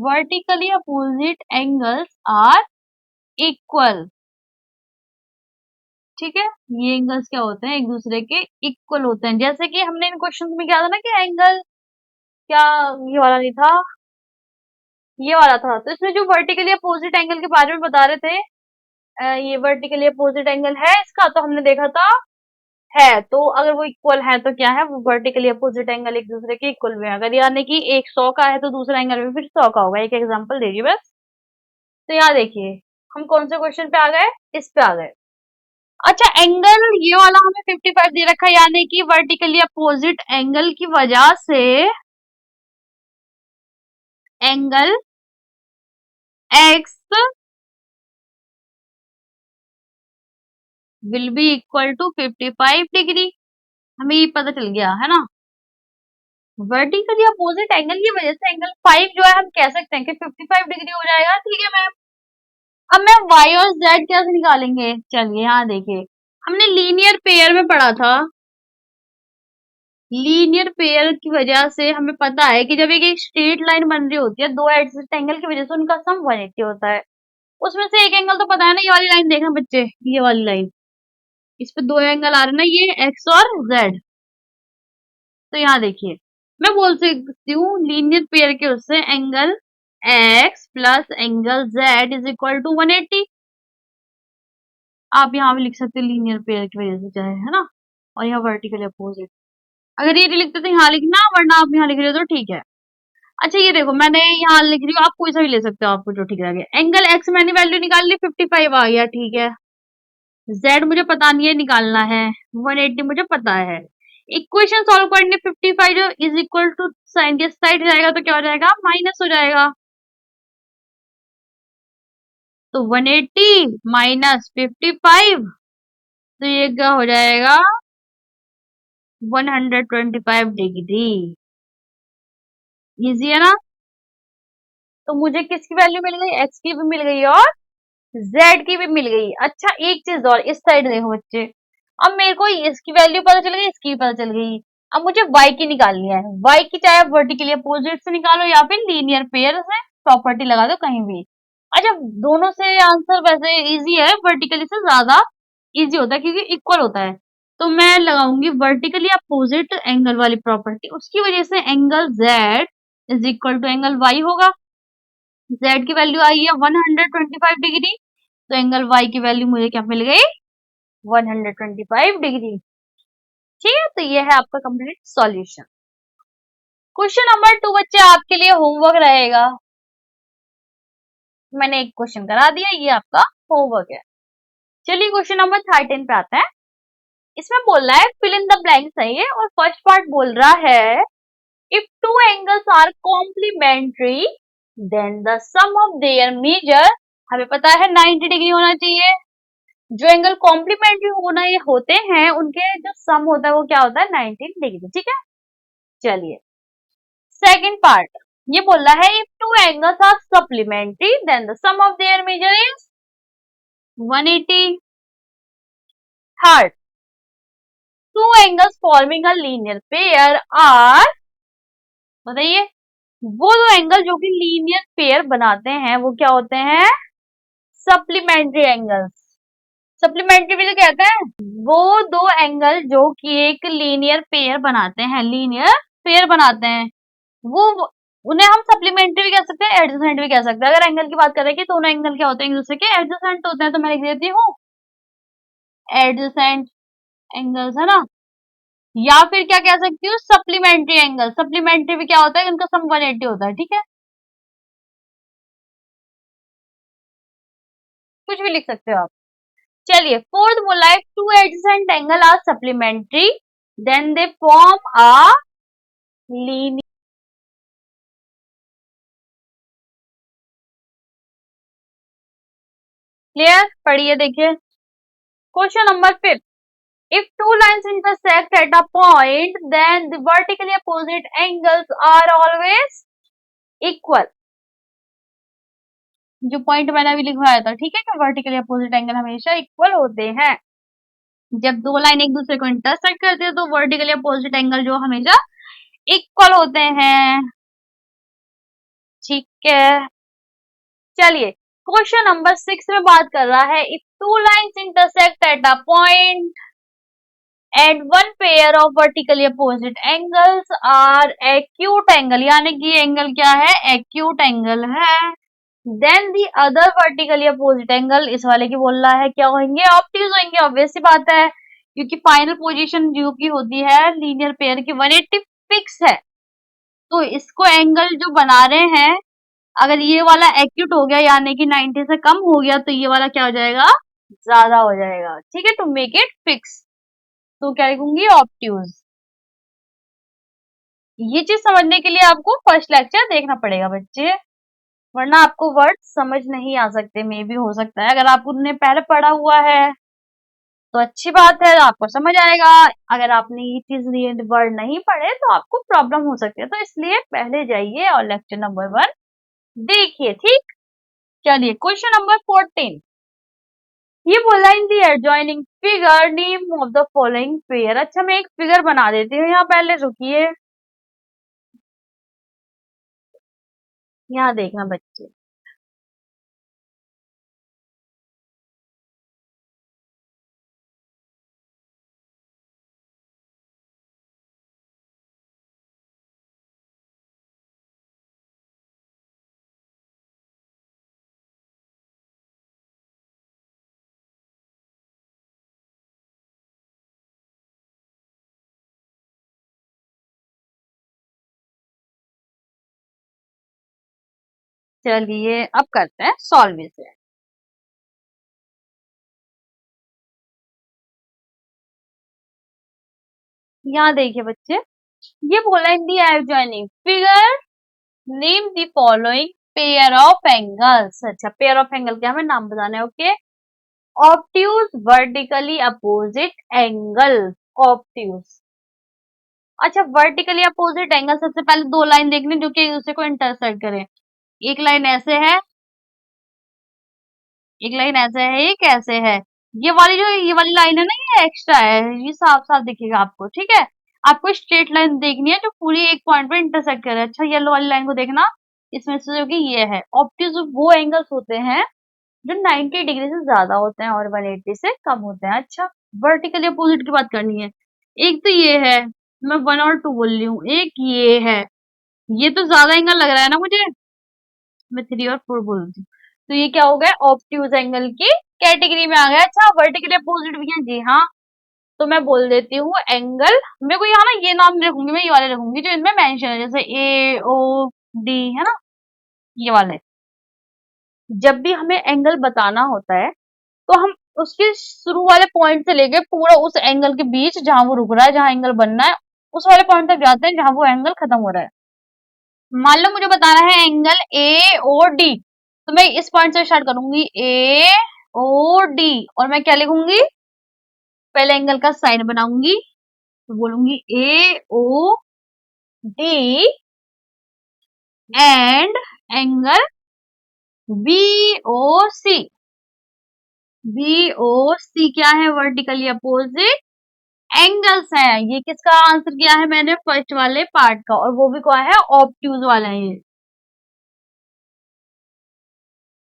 vertically opposite angles are equal. ठीक है, ये एंगल्स क्या होते हैं, एक दूसरे के इक्वल होते हैं। जैसे कि हमने इन क्वेश्चंस में क्या था ना कि एंगल क्या, ये वाला नहीं था, ये वाला था। तो इसमें जो वर्टिकली अपोजिट एंगल के बारे में बता रहे थे, ये वर्टिकली अपोजिट एंगल है इसका, तो हमने देखा था है, तो अगर वो इक्वल है तो क्या है, वो वर्टिकली अपोजिट एंगल एक दूसरे के इक्वल में है। अगर यानी कि एक 100 का है तो दूसरा एंगल भी फिर 100 का होगा। एक एग्जांपल दे रही हूँ बस। तो यहाँ देखिए, हम कौन से क्वेश्चन पे आ गए, इस पे आ गए। अच्छा, एंगल ये वाला हमें 55 दे रखा है, यानी कि वर्टिकली अपोजिट एंगल की वजह से angle X will be equal to 55 degree. हमें ये पता चल गया है ना। वर्टिकली अपोजिट एंगल की वजह से एंगल 5 जो है हम कह सकते हैं कि 55 डिग्री हो जाएगा। ठीक है मैम। अब मैम y और z कैसे निकालेंगे, चलिए यहाँ देखिए, हमने लीनियर पेयर में पढ़ा था। लीनियर पेयर की वजह से हमें पता है कि जब एक स्ट्रेट लाइन बन रही होती है दो एडजस्ट एंगल की वजह से उनका सम 180 होता है। उसमें से एक एंगल तो पता है ना, ये वाली लाइन देखना बच्चे, ये वाली लाइन, इस पे दो एंगल आ रहे हैं ना, ये x और z। तो यहाँ देखिए, मैं बोल सकती हूँ लीनियर पेयर के उससे angle x plus angle z is equal to 180। आप यहाँ भी लिख सकते हैं लीनियर पेयर की वजह से चाहे, है ना, और यहाँ वर्टिकल अपोजिट। अगर ये नहीं लिखते तो यहाँ लिखना, वरना आप यहाँ लिख रहे हो तो ठीक है। अच्छा ये देखो, मैंने यहाँ लिख रही हूँ, आप कोई सा भी ले सकते हो, आपको जो ठीक लगे। एंगल x मैंने वैल्यू निकाल ली, 55 आ गया, ठीक है। z मुझे पता नहीं है, निकालना है। 180 मुझे पता है। इक्वेशन सॉल्व करनी, 55 जो इज इक्वल टू साइन के साइड जाएगा तो क्या हो जाएगा, माइनस हो जाएगा। तो 180 माइनस 55, तो ये क्या हो जाएगा, 125 डिग्री। इजी है ना। तो मुझे किसकी वैल्यू मिल गई, x की भी मिल गई और z की भी मिल गई। अच्छा एक चीज और, इस साइड देखो बच्चे, अब मेरे को इसकी वैल्यू पता चल गई, इसकी भी पता चल गई। अब मुझे y की निकालनी है। y की चाहे आप वर्टिकली अपोजिट से निकालो या फिर लीनियर पेयर से प्रॉपर्टी लगा दो कहीं भी। अच्छा दोनों से आंसर वैसे इजी है, वर्टिकली से ज्यादा इजी होता है क्योंकि इक्वल होता है। तो मैं लगाऊंगी वर्टिकली अपोजिट एंगल वाली प्रॉपर्टी, उसकी वजह से angle z is equal to angle y होगा। z की वैल्यू आई है 125 डिग्री, तो एंगल y की वैल्यू मुझे क्या मिल गई, 125 डिग्री। ठीक है, तो ये है आपका कंप्लीट सॉल्यूशन। क्वेश्चन नंबर 2 बच्चे आपके लिए होमवर्क रहेगा। मैंने एक क्वेश्चन करा दिया, ये आपका होमवर्क है। चलिए क्वेश्चन नंबर 13 पे आते हैं। इसमें बोल रहा है फिल इन द ब्लैंक्स है ये, और फर्स्ट पार्ट बोल रहा है if two angles are complementary then the sum of their measure, हमें पता है 90 डिग्री होना चाहिए। जो एंगल कॉम्प्लीमेंट्री होना ये होते हैं उनके जो सम होता है वो क्या होता है, 90 डिग्री। ठीक है, चलिए सेकंड पार्ट, ये बोल रहा है if two angles are supplementary then the sum of their measure is 180। Third, two angles forming a linear pair are, बताइए वो दो एंगल जो कि लीनियर पेयर बनाते हैं वो क्या होते हैं, सप्लीमेंट्री एंगल्स। सप्लीमेंट्री भी तो कहते हैं वो दो एंगल जो कि एक लीनियर पेयर बनाते हैं, लीनियर पेयर बनाते हैं, वो उन्हें हम सप्लीमेंट्री भी कह सकते हैं, एडजेसेंट भी कह सकते हैं। अगर एंगल की बात करें कि दोनों एंगल क्या होते हैं, एक दूसरे के एडजेसेंट होते हैं, तो मैं लिख देती हूँ एडजेसेंट एंगल्स, है ना। या फिर क्या कह सकती हूँ, सप्लीमेंट्री एंगल। सप्लीमेंट्री भी क्या होता है, उनका सम 180 होता है। ठीक है, कुछ भी लिख सकते हो आप। चलिए फोर्थ बोला है two adjacent angle are supplementary then they form a linear, clear, पढ़िए देखिए question number 5। If two lines intersect at a point, then the vertically opposite angles are always equal. जो पॉइंट मैंने अभी लिखवाया था, ठीक है, कि वर्टिकली अपोजिट एंगल हमेशा इक्वल होते हैं। जब दो लाइन एक दूसरे को इंटरसेक्ट करती है तो वर्टिकली अपोजिट एंगल जो हमेशा इक्वल होते हैं। ठीक है, चलिए क्वेश्चन नंबर 6 में बात कर रहा है, if two lines intersect at a point and one pair of vertically opposite angles are acute angle, यानी कि एंगल क्या है, एक्यूट एंगल है, then the other vertically opposite angle, इस वाले की बोल रहा है क्या होंगे, ऑब्ट्यूज होंगे। ऑब्वियस सी बात है, क्योंकि फाइनल पोजीशन जो की होती है लीनियर पेयर की 180 फिक्स है, तो इसको एंगल जो बना रहे हैं, अगर ये वाला एक्यूट हो गया यानी कि 90 से कम हो गया, तो ये वाला क्या हो जाएगा, ज्यादा हो जाएगा। ठीक है, टू मेक इट फिक्स, तो क्या लिखूंगी, ऑब्ट्यूज। ये चीज समझने के लिए आपको फर्स्ट लेक्चर देखना पड़ेगा बच्चे, वरना आपको वर्ड समझ नहीं आ सकते। मे भी हो सकता है अगर आपने पहले पढ़ा हुआ है तो अच्छी बात है, आपको समझ आएगा। अगर आपने ये चीज वर्ड नहीं पढ़े तो आपको प्रॉब्लम हो सकती है, तो इसलिए पहले जाइए और लेक्चर नंबर 1 देखिए। ठीक, चलिए क्वेश्चन नंबर 14, ये बोला in the adjoining figure name of the following pair. अच्छा, मैं एक फिगर बना देती हूँ यहाँ, पहले रुकिए, यहाँ देखना बच्चे, चलिए अब करते हैं सॉल्व इसे। यहाँ देखिए बच्चे, ये बोला in the adjoining figure name the following pair of angles. अच्छा, पेयर ऑफ एंगल क्या हमें नाम बताना है, okay. Obtuse vertically opposite angle, obtuse. अच्छा, वर्टिकली अपोजिट एंगल, सबसे पहले दो लाइन देखनी जो कि एक दूसरे को इंटरसेक्ट करें। एक लाइन ऐसे है, एक लाइन ऐसे है, एक ऐसे है। ये वाली लाइन है ना, ये एक्स्ट्रा है, ये साफ साफ दिखेगा आपको। ठीक है, आपको स्ट्रेट लाइन देखनी है जो पूरी एक पॉइंट पे इंटरसेक्ट करे। अच्छा, येलो वाली लाइन को देखना, इसमें से जो कि ये है, ऑब्ट्यूज वो एंगल्स होते हैं जो 90 डिग्री से ज्यादा होते हैं और 180 से कम होते हैं। अच्छा, वर्टिकली अपोजिट की बात करनी है, एक तो ये है, मैं 1 और 2 बोल रही हूँ, एक ये है, ये तो ज्यादा एंगल लग रहा है ना मुझे, मैं 3 और 4 बोल रही हूँ, तो ये क्या हो गया, ऑब्ट्यूज एंगल की कैटेगरी में आ गया। अच्छा, वर्टिकली अपोजिट भी है, जी हाँ, तो मैं बोल देती हूँ एंगल, मेरे को यहाँ ना ये नाम नहीं रखूंगी, मैं ये वाले रखूंगी जो इनमें मेंशन है, जैसे ए ओ डी है ना, ये वाले। जब भी हमें एंगल बताना होता है तो हम उसके शुरू वाले पॉइंट से लेके पूरा उस एंगल के बीच जहां वो रुक रहा है, जहां एंगल बनना है, उस वाले पॉइंट तक जाते हैं जहां वो एंगल खत्म हो रहा है। मान लो मुझे बताना है एंगल ए ओ डी, तो मैं इस पॉइंट से स्टार्ट करूंगी, ए ओ डी, और मैं क्या लिखूंगी, पहले एंगल का साइन बनाऊंगी, तो बोलूंगी A O D and angle B O C. B O C क्या है, वर्टिकली अपोजिट एंगल्स है। ये किसका आंसर किया है मैंने, फर्स्ट वाले पार्ट का, और वो भी क्या है, ऑब्ट्यूज वाला है ये।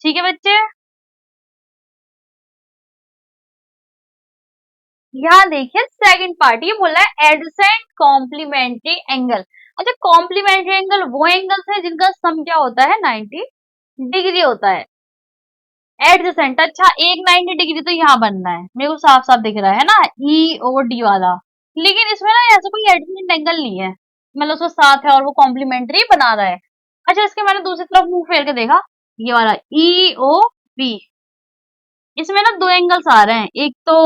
ठीक है बच्चे, यहाँ देखिए सेकंड पार्ट, ये बोला है एडजेसेंट कॉम्प्लीमेंट्री एंगल। अच्छा, कॉम्प्लीमेंट्री एंगल वो एंगल्स है जिनका सम क्या होता है, 90 डिग्री होता है। एडजेसेंट, अच्छा एक 90 डिग्री तो यहाँ बनना है, मेरे को साफ साफ दिख रहा है ना, ई ओ डी वाला, लेकिन इसमें ना ऐसा कोई एडजेसेंट एंगल नहीं है, मतलब उसका साथ है और वो कॉम्प्लीमेंट्री बना रहा है। अच्छा, इसके मैंने दूसरी तरफ मुंह फेर के देखा, ये वाला ई ओ बी, इसमें ना दो एंगल्स आ रहे हैं, एक तो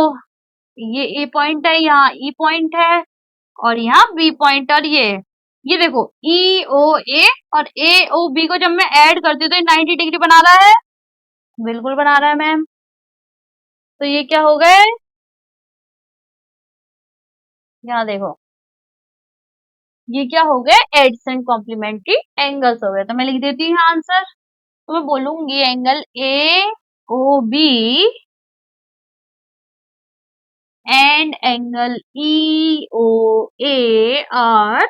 ये ए पॉइंट है, यहाँ ई पॉइंट है, और यहाँ बी पॉइंट, और ये देखो ई ओ ए और ए ओ बी को जब मैं ऐड करती हूँ तो ये 90 डिग्री बना रहा है, बिल्कुल बना रहा है मैम। तो ये क्या हो गए, यहाँ देखो, ये क्या हो गए, एडजेसेंट कॉम्प्लीमेंट्री एंगल्स हो गए। तो मैं लिख देती हूँ आंसर, तो मैं बोलूंगी angle A O B and angle EOA are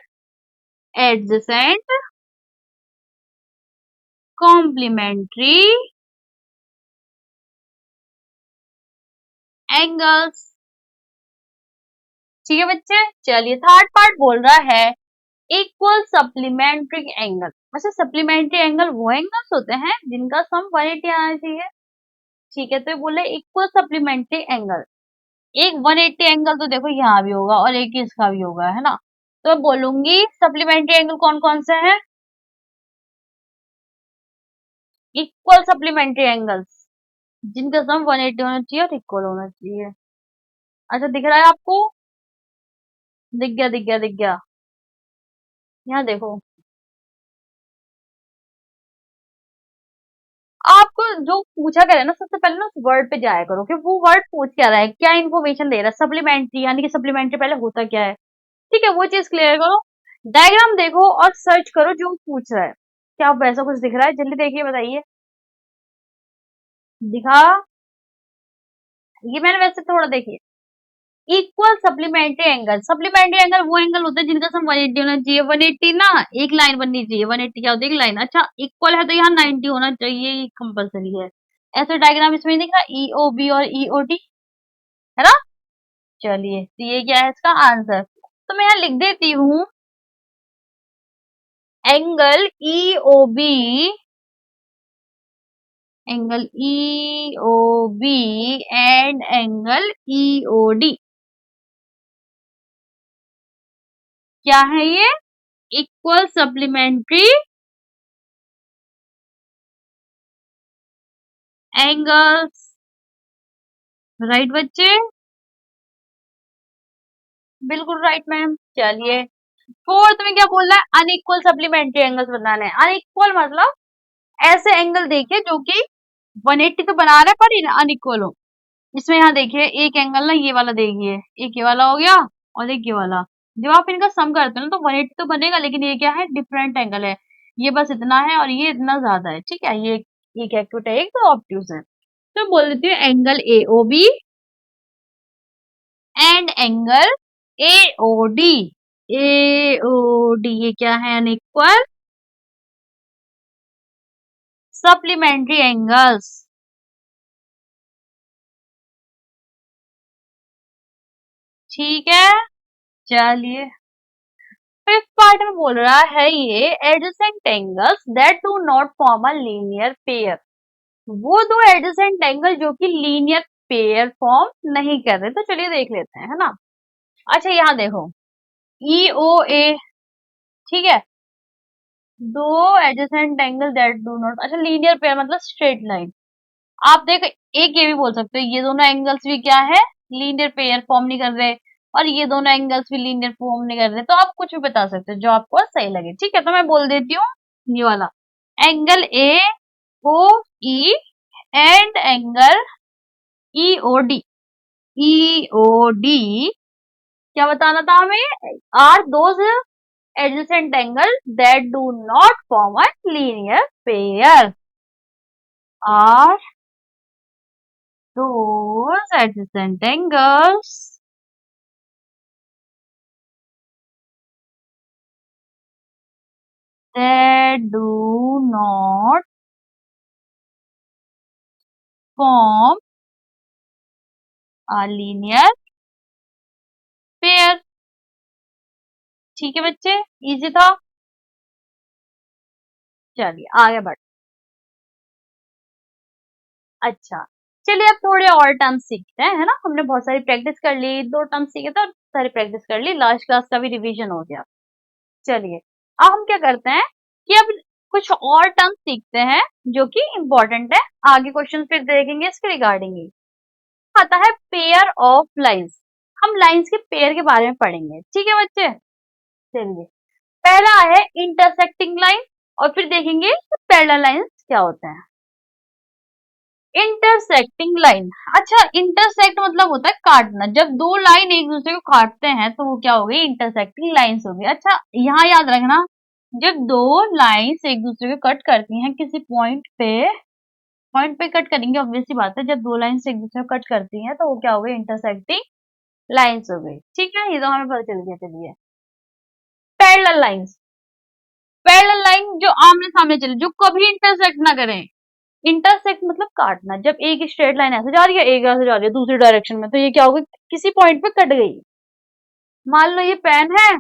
adjacent complementary angles। ठीक है बच्चे, चलिए थर्ड पार्ट बोल रहा है इक्वल सप्लीमेंट्री एंगल। वैसे सप्लीमेंट्री एंगल वो एंगल्स होते हैं जिनका सम 180 आना चाहिए। ठीक है, तो ये बोले इक्वल सप्लीमेंट्री एंगल। एक 180 एंगल तो देखो यहाँ भी होगा और एक इसका भी होगा, है ना। तो मैं बोलूंगी सप्लीमेंट्री एंगल कौन कौन से हैं। इक्वल सप्लीमेंट्री एंगल्स जिनका सम 180 होना चाहिए और इक्वल होना चाहिए। अच्छा दिख रहा है आपको? दिख गया दिख गया दिख गया। यहाँ देखो, आपको जो पूछा करे ना सबसे पहले ना उस वर्ड पे जाया करो कि वो वर्ड पूछ क्या रहा है, क्या इन्फॉर्मेशन दे रहा है। सप्लीमेंट्री यानी कि सप्लीमेंट्री पहले होता क्या है, ठीक है, वो चीज क्लियर करो। डायग्राम देखो और सर्च करो जो पूछ रहा है। क्या आप वैसा कुछ दिख रहा है? जल्दी देखिए, बताइए। दिखा? ये मैंने वैसे थोड़ा देखिए। Equal supplementary angle, supplementary angle वो एंगल होता है जिनका सम 180 होना चाहिए। 180 ना, एक लाइन बननी चाहिए। 180 क्या होती है? एक लाइन। अच्छा इक्वल है तो यहाँ 90 होना चाहिए, ये कंपलसरी है। ऐसे डायग्राम इसमें दिख रहा, ईओ बी और ईओ डी, है ना। चलिए, तो ये क्या है इसका आंसर। तो मैं यहाँ लिख देती हूँ angle E O B, angle E O B and angle E O D क्या है ये? Equal supplementary angles. राइट बच्चे, बिल्कुल राइट मैम। चलिए, फोर्थ में क्या बोल रहा है? अनइक्वल सप्लीमेंट्री एंगल्स बनाने हैं। अनइक्वल मतलब ऐसे एंगल देखिए जो कि 180 तो बना रहे हैं पर अनइक्वल हो। इसमें यहाँ देखिए एक एंगल ना ये वाला देखिए, एक ये वाला हो गया और एक ये वाला। जब आप इनका सम करते हैं ना तो 180 तो बनेगा, लेकिन ये क्या है? डिफरेंट एंगल है। ये बस इतना है और ये इतना ज्यादा है। ठीक है, ये एक एक्यूट है, एक तो ऑब्ट्यूज है। तो बोल देती हूँ angle AOB and angle AOD. AOD ये क्या है? Unequal supplementary angles. ठीक है, चलिए फिफ्थ पार्ट में बोल रहा है ये adjacent angles that do not form a linear pair. वो दो एडजेसेंट एंगल जो कि लीनियर पेयर फॉर्म नहीं कर रहे। तो चलिए देख लेते हैं, है ना। अच्छा यहाँ देखो, ई ओ ए, ठीक है, दो adjacent angle that do not, अच्छा लीनियर पेयर मतलब स्ट्रेट लाइन। आप देख, एक ये भी बोल सकते हो ये दोनों एंगल्स भी क्या है? लीनियर पेयर फॉर्म नहीं कर रहे, और ये दोनों एंगल्स भी लीनियर फॉर्म नहीं कर रहे। तो आप कुछ भी बता सकते हो जो आपको सही लगे। ठीक है, तो मैं बोल देती हूँ ये वाला angle A O E and angle E O D. E O D क्या बताना था हमें? Are those adjacent angle that do not form a linear pair। are those adjacent angles that do not form a linear pair। ठीक है बच्चे, इजी था। चलिए आगे बढ़। अच्छा, चलिए अब थोड़े और टर्म्स सीखते हैं, है ना। हमने बहुत सारी प्रैक्टिस कर ली, दो टर्म्स सीखे थे और सारी प्रैक्टिस कर ली, लास्ट क्लास का भी रिवीजन हो गया। चलिए अब हम क्या करते हैं कि अब कुछ और टर्म्स सीखते हैं जो कि इम्पोर्टेंट है। आगे क्वेश्चन फिर देखेंगे इसके रिगार्डिंग ही। आता है पेयर ऑफ लाइंस। हम लाइंस के पेयर के बारे में पढ़ेंगे, ठीक है बच्चे। चलिए, पहला है इंटरसेक्टिंग लाइन और फिर देखेंगे पैरेलल लाइंस क्या होते हैं। इंटरसेक्टिंग लाइन, अच्छा इंटरसेक्ट मतलब होता है काटना। जब दो लाइन एक दूसरे को काटते हैं तो वो क्या हो गई? इंटरसेक्टिंग लाइंस हो गई। अच्छा यहाँ याद रखना, जब दो लाइंस एक दूसरे को कट करती हैं किसी पॉइंट पे कट करेंगे, ऑब्वियस सी बात है। जब दो लाइंस एक दूसरे को कट करती हैं तो वो क्या हो गई? इंटरसेक्टिंग लाइंस हो गई। ठीक है, ये तो हमें पता चल गया। चलिए पैरेलल लाइंस, पैरेलल लाइन जो आमने सामने चले, जो कभी इंटरसेक्ट ना करें। इंटरसेक्ट मतलब काटना, जब एक स्ट्रेट लाइन ऐसे जा रही है, एक ऐसे जा रही है दूसरी डायरेक्शन में, तो ये क्या होगी, किसी पॉइंट पे कट गई। मान लो ये पेन है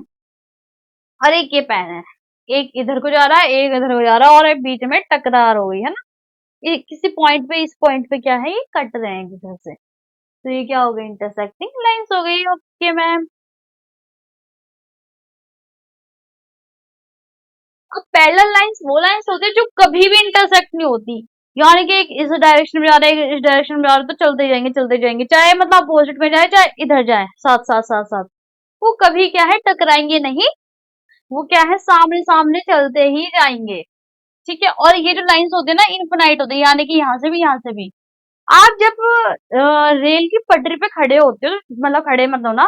और एक ये पेन है, एक इधर को जा रहा है, एक इधर को जा रहा है, और एक बीच में टकरार हो गई है ना, ये किसी पॉइंट पे, इस पॉइंट पे क्या है, ये कट रहे हैं एक दूसरे से, तो ये क्या हो गई, इंटरसेक्टिंग लाइंस हो गई। Okay ma'am. अब पैरेलल लाइंस वो लाइंस होती है जो कभी भी इंटरसेक्ट नहीं होती, यानी कि एक इस डायरेक्शन में जा रहा है, एक इस डायरेक्शन में जा रहा है, तो चलते जाएंगे, चाहे मतलब अपोजिट में जाए, चाहे इधर जाए, साथ साथ साथ साथ, वो कभी क्या है, टकराएंगे नहीं, वो क्या है, सामने सामने चलते ही जाएंगे। ठीक है, और ये जो लाइंस होते हैं ना, इनफिनाइट होते हैं, यानी कि यहाँ से भी, यहाँ से भी। आप जब रेल की पटरी पे खड़े होते हो, मतलब खड़े मत हो ना,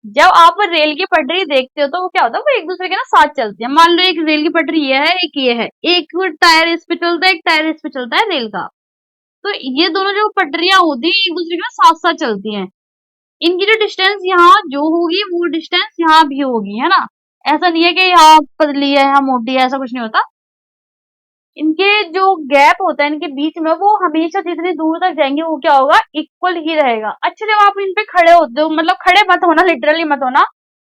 जब आप रेल की पटरी देखते हो, तो वो क्या होता है, वो एक दूसरे के ना साथ चलती है। मान लो एक रेल की पटरी ये है, एक ये है, एक टायर इस पे चलता है, एक टायर इस पे चलता है रेल का, तो ये दोनों जो पटरियां होती है, एक दूसरे के ना साथ साथ चलती हैं। इनकी जो डिस्टेंस यहाँ जो होगी, वो डिस्टेंस यहाँ भी होगी, है ना। ऐसा नहीं है कि यहाँ पतली है, यहाँ मोटी है, ऐसा कुछ नहीं होता। इनके जो गैप होता है इनके बीच में, वो हमेशा जितनी दूर तक जाएंगे, वो क्या होगा, इक्वल ही रहेगा। अच्छा, जब आप इन पे खड़े होते हो, मतलब खड़े मत होना, लिटरली मत होना,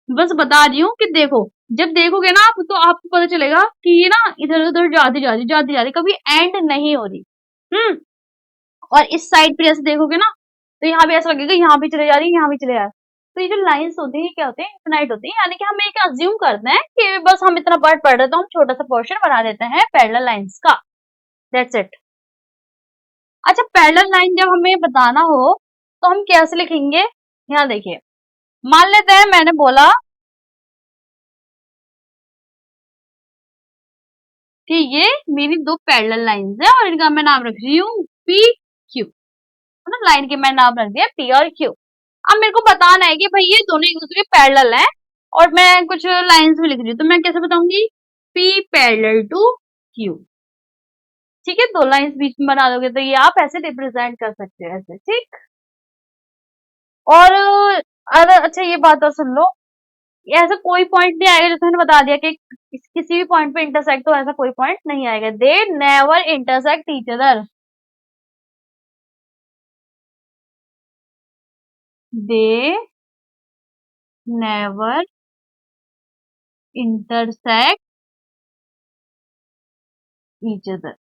बस बता रही हूँ कि देखो, जब देखोगे ना आप, तो आपको पता चलेगा कि ये ना इधर उधर जाती जाती, कभी एंड नहीं हो रही। हम्म। और इस साइड पे जैसे देखोगे ना, तो यहाँ भी ऐसा लगेगा, यहाँ भी चले जा रही है, यहाँ भी चले जा रही है। तो ये जो लाइंस होती है, ये क्या होते हैं, इनफिनाइट होती है, यानी कि हम एक अज्यूम करते हैं कि बस हम इतना पार्ट पढ़ रहे, तो हम छोटा सा पोर्शन बना देते हैं पैरेलल लाइंस का। That's it. अच्छा, पैरेलल लाइन जब हमें बताना हो, तो हम कैसे लिखेंगे, यहाँ देखिए। मान लेते हैं मैंने बोला कि ये मेरी दो पैरेलल लाइंस है, और इनका मैं नाम रख रही हूँ पी क्यू, मतलब लाइन के मैं नाम रख दिया पी और क्यू। अब मेरे को बताना है कि भाई ये दोनों एक दूसरे के पैरेलल हैं, और मैं कुछ लाइंस भी लिख रही हूँ, तो मैं कैसे बताऊंगी, पी पैरेलल टू क्यू। ठीक है, दो लाइंस बीच में बना दोगे, तो ये आप ऐसे रिप्रेजेंट कर सकते हो, ऐसे। ठीक। और अगर, अच्छा ये बात और सुन लो, ऐसा कोई पॉइंट नहीं आएगा, जैसे मैंने बता दिया कि किसी भी पॉइंट पे इंटरसेक्ट हो, ऐसा कोई पॉइंट नहीं आएगा। They never intersect each other, they never intersect each other.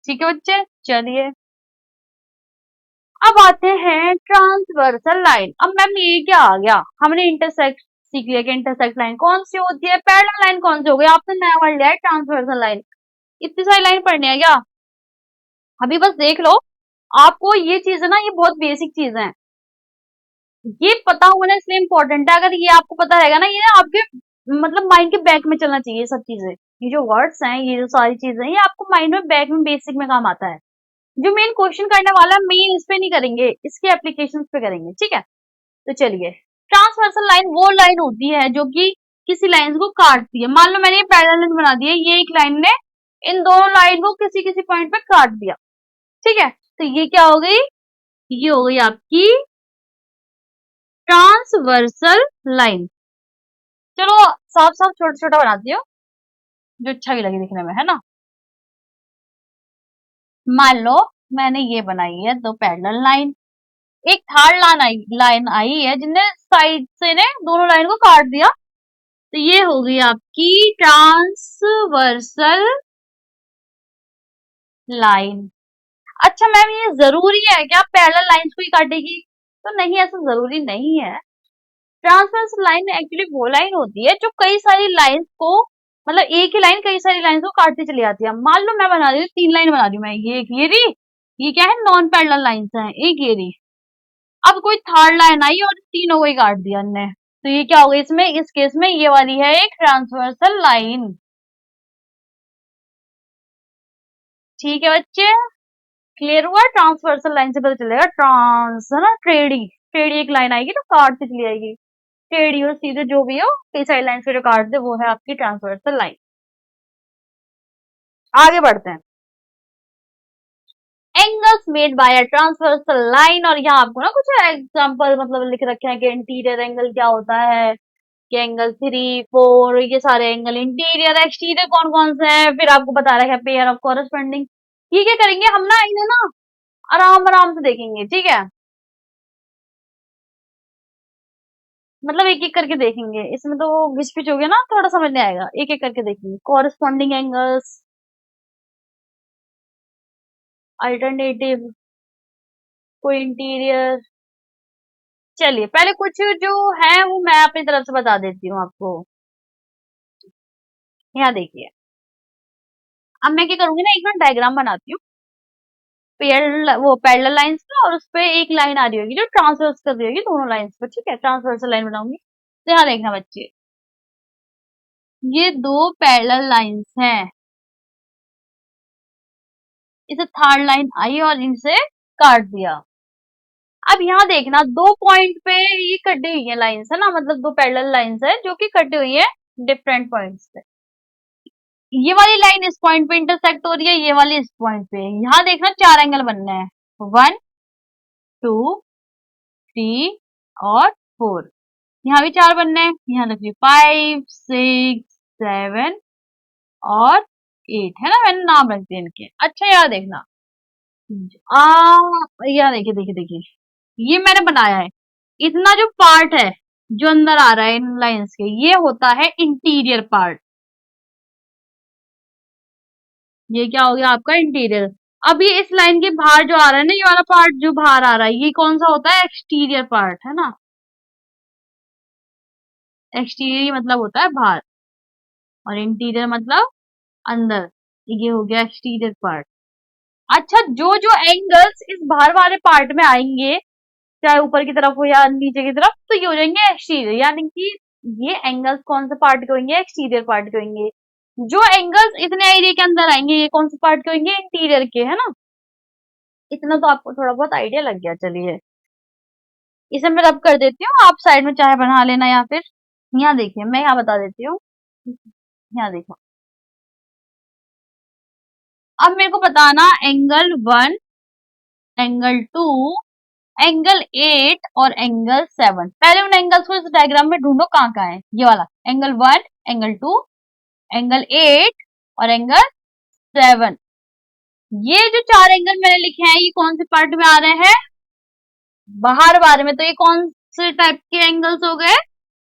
ठीक है बच्चे, चलिए अब आते हैं ट्रांसवर्सल लाइन। अब मैम ये क्या आ गया, हमने इंटरसेक्ट सीख लिया कि इंटरसेक्ट लाइन कौन सी होती है, पैरेलल लाइन कौन सी हो गई, आपने नया वर्ड लिया है ट्रांसवर्सल लाइन। इतनी सारी लाइन पढ़नी है क्या, अभी बस देख लो। आपको ये चीज है ना, ये बहुत बेसिक चीज है, ये पता होना इसलिए इम्पोर्टेंट है। अगर ये आपको पता रहेगा ना, ये आपके मतलब माइंड के बैक में चलना चाहिए, सब चीजें, ये जो वर्ड्स हैं, ये जो सारी चीजें, ये आपको माइंड में बैक में बेसिक में काम आता है। जो मेन क्वेश्चन करने वाला है, मेन इस पे नहीं करेंगे, इसके एप्लीकेशन पे करेंगे। ठीक है, तो चलिए, ट्रांसवर्सल लाइन वो लाइन होती है जो कि किसी लाइन को काटती है। मान लो मैंने ये पैरेलल लाइन बना दी है, ये एक लाइन ने इन दोनों लाइन को किसी किसी पॉइंट पे काट दिया। ठीक है, तो ये क्या हो गई, ये हो गई आपकी ट्रांसवर्सल लाइन। चलो साफ साफ छोटा छोटा बनाती हूँ, जो अच्छा भी लगे दिखने में, है ना। मान लो मैंने ये बनाई है दो पैरेलल लाइन, एक थर्ड लाइन आई है जिनने साइड से ने दोनों लाइन को काट दिया, तो ये हो गई आपकी ट्रांसवर्सल लाइन। अच्छा मैम, ये जरूरी है क्या पैरेलल लाइंस को ही काटेगी, तो नहीं, ऐसा जरूरी नहीं है। ट्रांसवर्सल लाइन एक्चुअली वो लाइन होती है जो कई सारी लाइंस को, मतलब एक ही लाइन कई सारी लाइंस को काटती चली जाती है। मान लो मैं बना रही हूँ, तीन लाइन बना रही हूँ मैं, ये एक ये रही, ये क्या है, नॉन पैरेलल लाइंस है, एक ये रही। अब कोई थर्ड लाइन आई और तीनों को ही काट दिया हमने, तो ये क्या होगा, इसमें इस केस में ये वाली है एक ट्रांसवर्सल लाइन। ठीक है बच्चे, क्लियर हुआ, ट्रांसवर्सल लाइन से पता चलेगा, ट्रांस है ना, टेढ़ी टेढ़ी एक लाइन आएगी तो काटती चली आएगी, टेढ़ी और सीधे जो भी हो, कई सारी लाइन से जो काट दे, वो है आपकी ट्रांसवर्सल लाइन। आगे बढ़ते हैं, angles made by a transversal line, और यहाँ आपको ना कुछ एग्जांपल मतलब लिख रखे हैं कि इंटीरियर एंगल क्या होता है, कि एंगल 3, 4 ये सारे एंगल इंटीरियर एक्सटीरियर कौन कौन से हैं, फिर आपको बता रखा है पेयर ऑफ कॉरेस्पॉन्डिंग। ये क्या करेंगे हम ना, इन्हें ना आराम आराम से देखेंगे, ठीक है, मतलब एक एक करके देखेंगे, इसमें तो घिच पिच हो गया ना, थोड़ा समझ नहीं आएगा, एक एक करके देखेंगे। कॉरेस्पॉन्डिंग एंगल्स, अल्टरनेटिव, कोई इंटीरियर। चलिए पहले कुछ जो है वो मैं अपनी तरफ से बता देती हूँ आपको। यहाँ देखिए, अब मैं क्या करूंगी ना, एक ना डायग्राम बनाती हूँ वो पैरेलल लाइंस का, और उस पे एक लाइन आ रही होगी जो ट्रांसवर्स कर रही होगी दोनों लाइंस पर, ठीक है, ट्रांसवर्सल लाइन बनाऊंगी। तो यहाँ देखना बच्चे, ये दो पैरेलल लाइंस हैं, इसे थर्ड लाइन आई और इनसे काट दिया। अब यहाँ देखना, दो पॉइंट पे ये कटी हुई है लाइंस, है ना, मतलब दो पैरेलल लाइंस है जो कि कटी हुई है डिफरेंट पॉइंट्स पे। ये वाली लाइन इस पॉइंट पे इंटरसेक्ट हो रही है, ये वाली इस पॉइंट पे। यहाँ देखना चार एंगल बनने हैं, 1, 2, 3 और 4। यहाँ भी चार बनने हैं, यहाँ देखिए 5, 6, 7 और 8, है ना, मैंने नाम रख दिए इनके। अच्छा यार देखना, आ यार देखिए देखिए देखिए, ये मैंने बनाया है, इतना जो पार्ट है जो अंदर आ रहा है इन लाइंस के, ये होता है इंटीरियर पार्ट। ये क्या हो गया आपका इंटीरियर। अब ये इस लाइन के बाहर जो आ रहा है ना, ये वाला पार्ट जो बाहर आ रहा है, ये कौन सा होता है, एक्सटीरियर पार्ट, है ना। एक्सटीरियर मतलब होता है बाहर, और इंटीरियर मतलब अंदर, ये हो गया एक्सटीरियर पार्ट। अच्छा, जो जो एंगल्स इस बाहर वाले पार्ट में आएंगे, चाहे ऊपर की तरफ हो या नीचे की तरफ, तो ये हो जाएंगे एक्सटीरियर, यानी कि ये एंगल्स कौन से पार्ट के होंगे, एक्सटीरियर पार्ट के होंगे। जो एंगल्स इतने एरिया के अंदर आएंगे, ये कौन से पार्ट के होंगे, इंटीरियर के, है ना। इतना तो आपको थोड़ा बहुत आइडिया लग गया। चलिए इसे मैं रब कर देती हूँ, आप साइड में चाहे बना लेना, या फिर यहाँ देखिए मैं यहाँ बता देती हूँ। यहाँ देखो, अब मेरे को बताना एंगल 1, एंगल 2, एंगल 8 और एंगल 7। पहले उन एंगल्स को इस डायग्राम में ढूंढो कहाँ कहाँ है। ये वाला एंगल 1, एंगल 2, एंगल 8 और एंगल 7। ये जो चार एंगल मैंने लिखे हैं, ये कौन से पार्ट में आ रहे हैं, बाहर बारे में। तो ये कौन से टाइप के एंगल्स हो गए,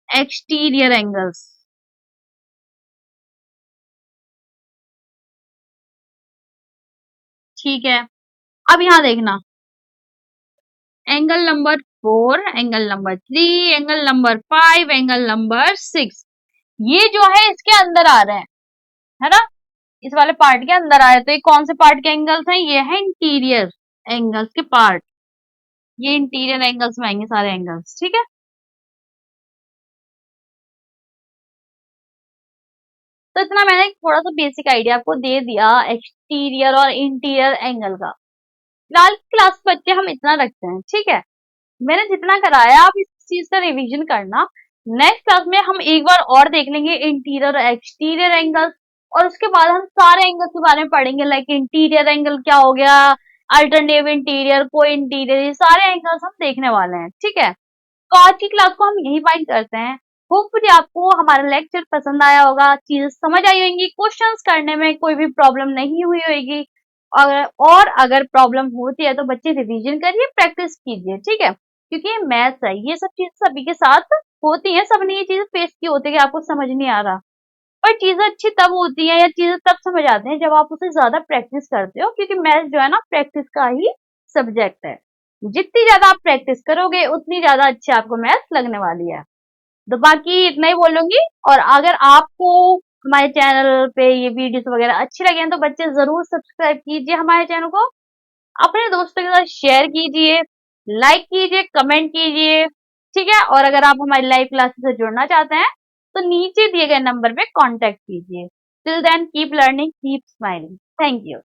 एक्सटीरियर एंगल्स। ठीक है, अब यहां देखना, angle number 4, angle number 3, angle number 5, angle number 6, ये जो है इसके अंदर आ रहे हैं, है ना, इस वाले पार्ट के अंदर आ रहे हैं। तो ये कौन से पार्ट के एंगल्स हैं, ये है इंटीरियर एंगल्स के पार्ट, ये इंटीरियर एंगल्स में आएंगे सारे एंगल्स, ठीक है। तो इतना मैंने थोड़ा सा बेसिक आइडिया आपको दे दिया एक्सटीरियर और इंटीरियर एंगल का। फिलहाल क्लास बच्चे हम इतना रखते हैं, ठीक है। मैंने जितना कराया आप इस चीज का रिवीजन करना। नेक्स्ट क्लास में हम एक बार और देख लेंगे इंटीरियर और एक्सटीरियर एंगल्स, और उसके बाद हम सारे एंगल्स के बारे में पढ़ेंगे, लाइक इंटीरियर एंगल क्या हो गया, अल्टरनेटिव इंटीरियर, कोई इंटीरियर, ये सारे एंगल्स हम देखने वाले हैं, ठीक है। तो आज की क्लास को हम यही फाइंड करते हैं। होपफुली आपको हमारा लेक्चर पसंद आया होगा, चीजें समझ आई होंगी, क्वेश्चंस करने में कोई भी प्रॉब्लम नहीं हुई होगी। और अगर प्रॉब्लम होती है तो बच्चे रिवीजन करिए, प्रैक्टिस कीजिए, ठीक है, क्योंकि ये मैथ्स है, ये सब चीजें सभी के साथ होती हैं, सबने ये चीजें फेस की होती है कि आपको समझ नहीं आ रहा। पर चीजें अच्छी तब होती हैं या चीजें तब समझ आती हैं जब आप उसे ज्यादा प्रैक्टिस करते हो, क्योंकि मैथ्स जो है ना प्रैक्टिस का ही सब्जेक्ट है। जितनी ज्यादा आप प्रैक्टिस करोगे उतनी ज्यादा अच्छी आपको मैथ्स लगने वाली है। तो बाकी इतना ही बोलूंगी। और अगर आपको हमारे चैनल पे ये वीडियोस वगैरह अच्छी लगे हैं तो बच्चे जरूर सब्सक्राइब कीजिए हमारे चैनल को, अपने दोस्तों के साथ शेयर कीजिए, लाइक कीजिए, कमेंट कीजिए, ठीक है। और अगर आप हमारी लाइव क्लासेस से जुड़ना चाहते हैं तो नीचे दिए गए नंबर पे कांटेक्ट कीजिए। Till then keep learning, keep smiling. Thank you.